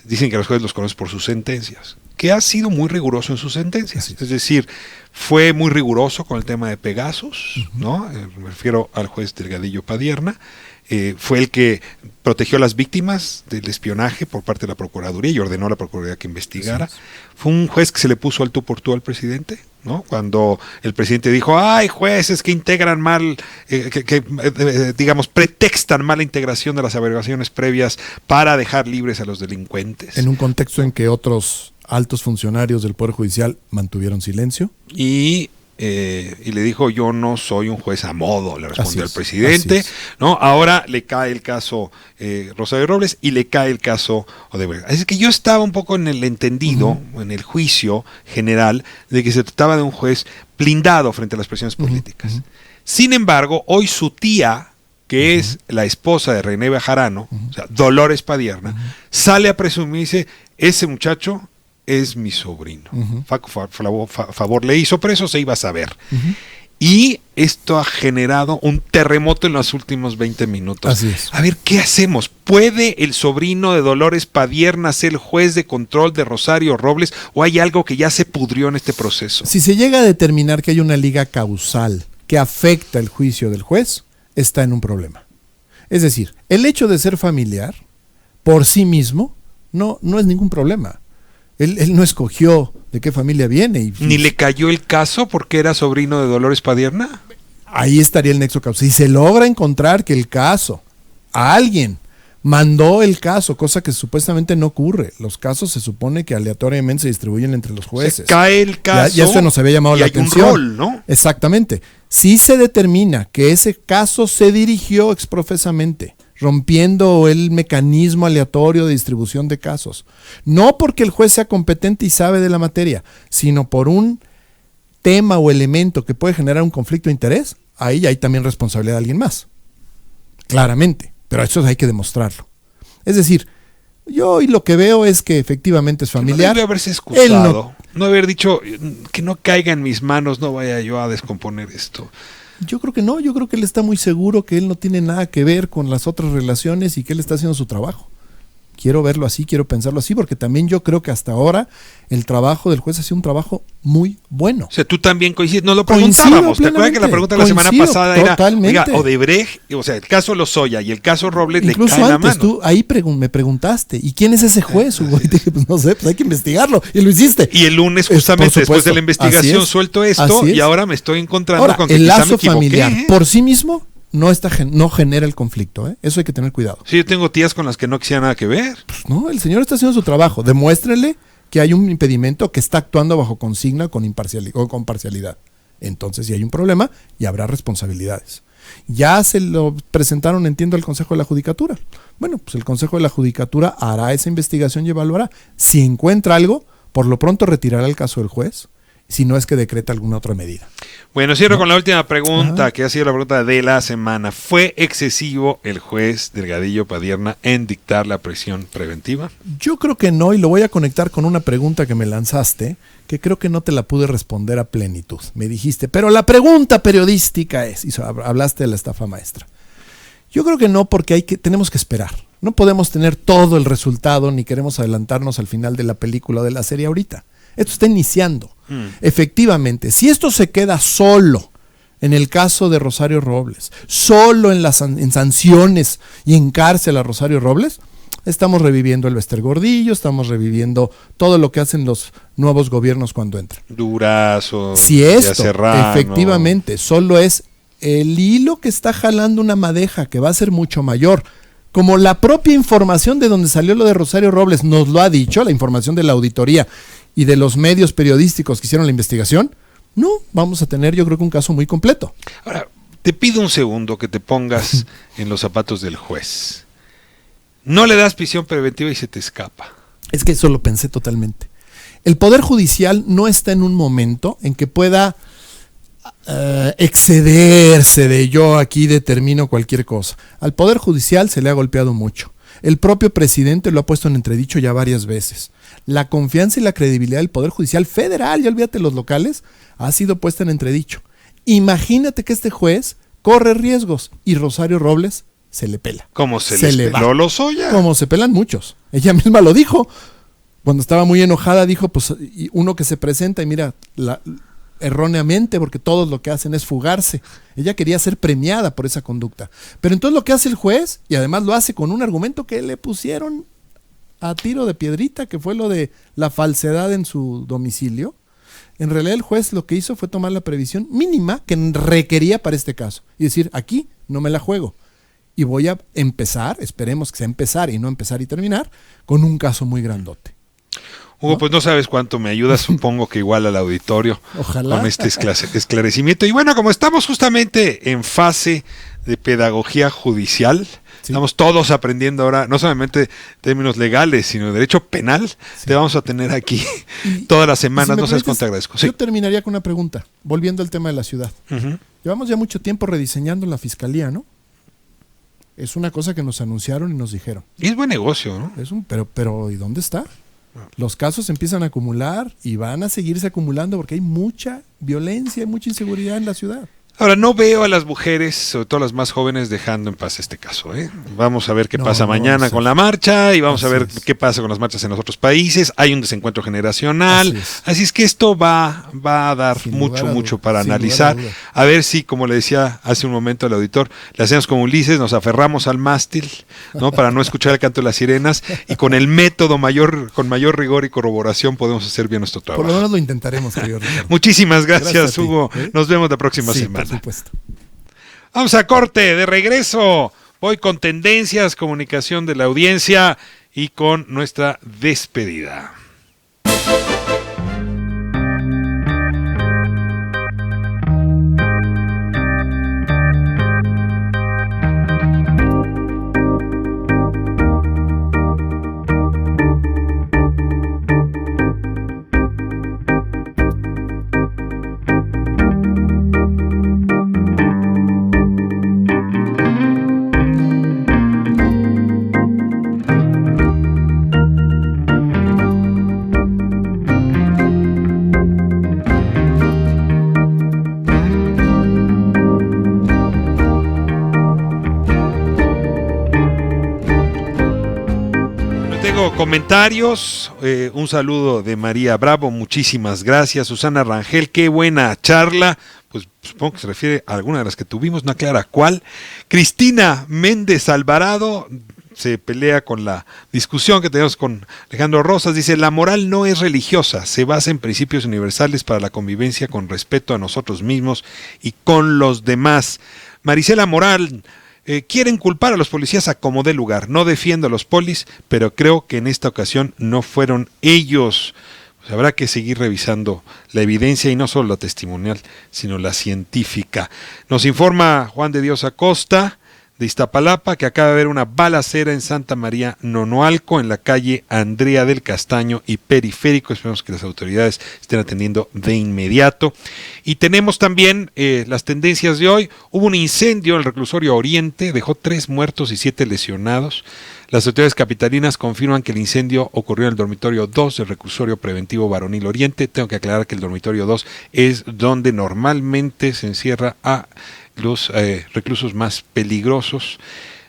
S1: dicen que los jueces los conocen por sus sentencias, que ha sido muy riguroso en sus sentencias. Es decir, fue muy riguroso con el tema de Pegasus, ¿no? Me refiero al juez Delgadillo Padierna. Fue el que protegió a las víctimas del espionaje por parte de la Procuraduría y ordenó a la Procuraduría que investigara. Fue un juez que se le puso al tú por tú al presidente, ¿no? Cuando el presidente dijo, hay jueces que integran mal, digamos, pretextan mala integración de las averiguaciones previas para dejar libres a los delincuentes.
S11: En un contexto en que otros altos funcionarios del Poder Judicial mantuvieron silencio.
S1: Y le dijo, yo no soy un juez a modo, le respondió
S11: Así
S1: al
S11: es,
S1: presidente,
S11: así es.
S1: ¿no? Ahora le cae el caso Rosario Robles y le cae el caso Odebrecht. Así que yo estaba un poco en el entendido, en el juicio general, de que se trataba de un juez blindado frente a las presiones políticas. Sin embargo, hoy su tía, que es la esposa de René Bejarano, o sea, Dolores Padierna, sale a presumir y dice, ese muchacho es mi sobrino. Favor le hizo preso, se iba a saber. Y esto ha generado un terremoto en los últimos 20 minutos.
S11: Así es.
S1: A ver, ¿qué hacemos? ¿Puede el sobrino de Dolores Padierna ser el juez de control de Rosario Robles o hay algo que ya se pudrió en este proceso?
S11: Si se llega a determinar que hay una liga causal que afecta el juicio del juez, está en un problema. Es decir, el hecho de ser familiar por sí mismo no es ningún problema. Él no escogió de qué familia viene.
S1: ¿Ni le cayó el caso porque era sobrino de Dolores Padierna?
S11: Ahí estaría el nexo causal. Si se logra encontrar que el caso, a alguien mandó el caso, cosa que supuestamente no ocurre. Los casos se supone que aleatoriamente se distribuyen entre los jueces.
S1: Cae el caso.
S11: Ya eso nos había llamado la atención.
S1: Un rol, ¿no?
S11: Exactamente. Si se determina que ese caso se dirigió exprofesamente, rompiendo el mecanismo aleatorio de distribución de casos, no porque el juez sea competente y sabe de la materia, sino por un tema o elemento que puede generar un conflicto de interés, ahí hay también responsabilidad de alguien más. Claramente. Pero eso hay que demostrarlo. Es decir, yo hoy lo que veo es que efectivamente es familiar.
S1: No debe haberse excusado. No haber dicho que no caiga en mis manos, no vaya yo a descomponer esto.
S11: Yo creo que no, yo creo que él está muy seguro que él no tiene nada que ver con las otras relaciones y que él está haciendo su trabajo. Quiero verlo así, quiero pensarlo así, porque también yo creo que hasta ahora el trabajo del juez ha sido un trabajo muy bueno.
S1: O sea, tú también coincides, nos lo preguntábamos. ¿Te acuerdas que la pregunta de la semana pasada
S11: totalmente.
S1: Era, oiga, Odebrecht, o sea, el caso Lozoya y el caso Robles
S11: incluso
S1: le caen
S11: antes,
S1: la mano?
S11: Tú ahí me preguntaste, ¿y quién es ese juez, Hugo? Y te dije, pues no sé, pues hay que investigarlo, y lo hiciste.
S1: Y el lunes, justamente después de la investigación, suelto esto y ahora me estoy encontrando con que
S11: el
S1: quizá
S11: lazo
S1: me equivoqué,
S11: familiar por sí mismo no genera el conflicto, ¿eh? Eso hay que tener cuidado.
S1: Sí, yo tengo tías con las que no quisiera nada que ver.
S11: Pues no, el señor está haciendo su trabajo. Demuéstrele que hay un impedimento, que está actuando bajo consigna con parcialidad. Entonces, si hay un problema, y habrá responsabilidades. Ya se lo presentaron, entiendo, al Consejo de la Judicatura. Bueno, pues el Consejo de la Judicatura hará esa investigación y evaluará. Si encuentra algo, por lo pronto retirará el caso del juez, si no es que decreta alguna otra medida.
S1: Bueno, cierro con la última pregunta, que ha sido la pregunta de la semana. ¿Fue excesivo el juez Delgadillo Padierna en dictar la prisión preventiva?
S11: Yo creo que no, y lo voy a conectar con una pregunta que me lanzaste, que creo que no te la pude responder a plenitud. Me dijiste, pero la pregunta periodística es, y hablaste de la estafa maestra. Yo creo que no, porque tenemos que esperar. No podemos tener todo el resultado, ni queremos adelantarnos al final de la película o de la serie ahorita. Esto está iniciando. Efectivamente, si esto se queda solo en el caso de Rosario Robles, solo en sanciones y en cárcel a Rosario Robles, estamos reviviendo el Bester Gordillo, estamos reviviendo todo lo que hacen los nuevos gobiernos cuando entran.
S1: Durazo.
S11: Si esto efectivamente solo es el hilo que está jalando una madeja que va a ser mucho mayor, como la propia información de donde salió lo de Rosario Robles nos lo ha dicho, la información de la auditoría y de los medios periodísticos que hicieron la investigación, no, vamos a tener yo creo que un caso muy completo.
S1: Ahora, te pido un segundo que te pongas en los zapatos del juez. No le das prisión preventiva y se te escapa.
S11: Es que eso lo pensé totalmente. El Poder Judicial no está en un momento en que pueda excederse de yo aquí determino cualquier cosa. Al Poder Judicial se le ha golpeado mucho. El propio presidente lo ha puesto en entredicho ya varias veces. La confianza y la credibilidad del Poder Judicial federal, ya olvídate los locales, ha sido puesta en entredicho. Imagínate que este juez corre riesgos y Rosario Robles se le pela.
S1: Como se les peló Lozoya.
S11: Como se pelan muchos. Ella misma lo dijo. Cuando estaba muy enojada dijo, pues uno que se presenta y mira, erróneamente, porque todos lo que hacen es fugarse. Ella quería ser premiada por esa conducta. Pero entonces lo que hace el juez, y además lo hace con un argumento que le pusieron a tiro de piedrita, que fue lo de la falsedad en su domicilio. En realidad el juez lo que hizo fue tomar la previsión mínima que requería para este caso. Y decir, aquí no me la juego. Y voy a empezar, esperemos que sea empezar y no empezar y terminar, con un caso muy grandote.
S1: Hugo, pues no sabes cuánto me ayuda, supongo que igual al auditorio.
S11: Ojalá.
S1: Con este esclarecimiento. Y bueno, como estamos justamente en fase de pedagogía judicial, estamos todos aprendiendo ahora, no solamente términos legales, sino de derecho penal, te vamos a tener aquí todas las semanas, no sabes cuánto te agradezco.
S11: Yo terminaría con una pregunta, volviendo al tema de la ciudad. Llevamos ya mucho tiempo rediseñando la fiscalía, ¿no? Es una cosa que nos anunciaron y nos dijeron.
S1: Y es buen negocio, ¿no?
S11: Pero ¿y dónde está? Los casos se empiezan a acumular y van a seguirse acumulando porque hay mucha violencia y mucha inseguridad en la ciudad.
S1: Ahora, no veo a las mujeres, sobre todo las más jóvenes, dejando en paz este caso. Vamos a ver qué pasa mañana con la marcha y vamos a ver qué pasa con las marchas en los otros países. Hay un desencuentro generacional. Así es que esto va a dar mucho para analizar. A ver si, como le decía hace un momento al auditor, le hacemos como Ulises, nos aferramos al mástil, ¿no? Para no escuchar el canto de las sirenas, y con el método con mayor rigor y corroboración podemos hacer bien nuestro trabajo.
S11: Por lo menos lo intentaremos, querido Ricardo.
S1: Muchísimas gracias Hugo. Nos vemos la próxima semana.
S11: Por supuesto.
S1: Vamos a corte, de regreso. Voy con tendencias, comunicación de la audiencia y con nuestra despedida. Comentarios, un saludo de María Bravo, muchísimas gracias. Susana Rangel, qué buena charla, pues supongo que se refiere a alguna de las que tuvimos, no aclara cuál. Cristina Méndez Alvarado se pelea con la discusión que tenemos con Alejandro Rosas, dice: la moral no es religiosa, se basa en principios universales para la convivencia con respeto a nosotros mismos y con los demás. Marisela Moral: quieren culpar a los policías a como dé lugar. No defiendo a los polis, pero creo que en esta ocasión no fueron ellos. Pues habrá que seguir revisando la evidencia, y no solo la testimonial, sino la científica. Nos informa Juan de Dios Acosta, de Iztapalapa, que acaba de haber una balacera en Santa María Nonoalco, en la calle Andrea del Castaño y Periférico. Esperemos que las autoridades estén atendiendo de inmediato. Y tenemos también las tendencias de hoy. Hubo un incendio en el reclusorio Oriente, dejó 3 muertos y 7 lesionados. Las autoridades capitalinas confirman que el incendio ocurrió en el dormitorio 2 del reclusorio preventivo Varonil Oriente. Tengo que aclarar que el dormitorio 2 es donde normalmente se encierra a los reclusos más peligrosos.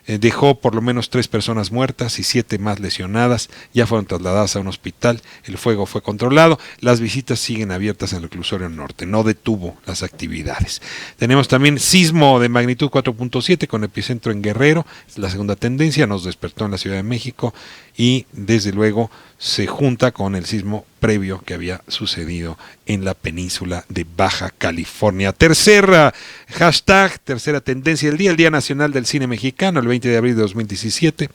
S1: Dejó por lo menos 3 personas muertas y 7 más lesionadas. Ya fueron trasladadas a un hospital. El fuego fue controlado. Las visitas siguen abiertas en el reclusorio norte. No detuvo las actividades. Tenemos también sismo de magnitud 4.7 con epicentro en Guerrero. Es la segunda tendencia. Nos despertó en la Ciudad de México y desde luego se junta con el sismo previo que había sucedido en la península de Baja California. Tercera tendencia del día, el Día Nacional del Cine Mexicano, el 20 de abril de 2017.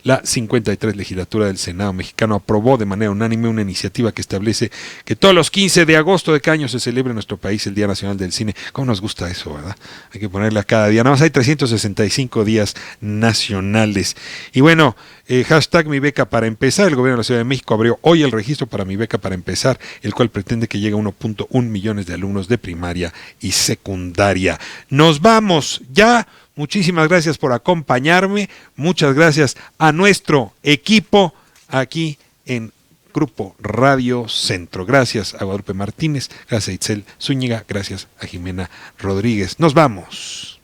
S1: La 53 legislatura del Senado mexicano aprobó de manera unánime una iniciativa que establece que todos los 15 de agosto de cada año se celebre en nuestro país el Día Nacional del Cine. ¿Cómo nos gusta eso, verdad? Hay que ponerle a cada día. Nada más hay 365 días nacionales. Y bueno, hashtag Mi Beca para Empezar. El gobierno de la Ciudad de México abrió hoy el registro para Mi Beca para Empezar, el cual pretende que llegue a 1.1 millones de alumnos de primaria y secundaria. Nos vamos ya. Muchísimas gracias por acompañarme. Muchas gracias a nuestro equipo aquí en Grupo Radio Centro. Gracias a Guadalupe Martínez, gracias a Itzel Zúñiga, gracias a Jimena Rodríguez. Nos vamos.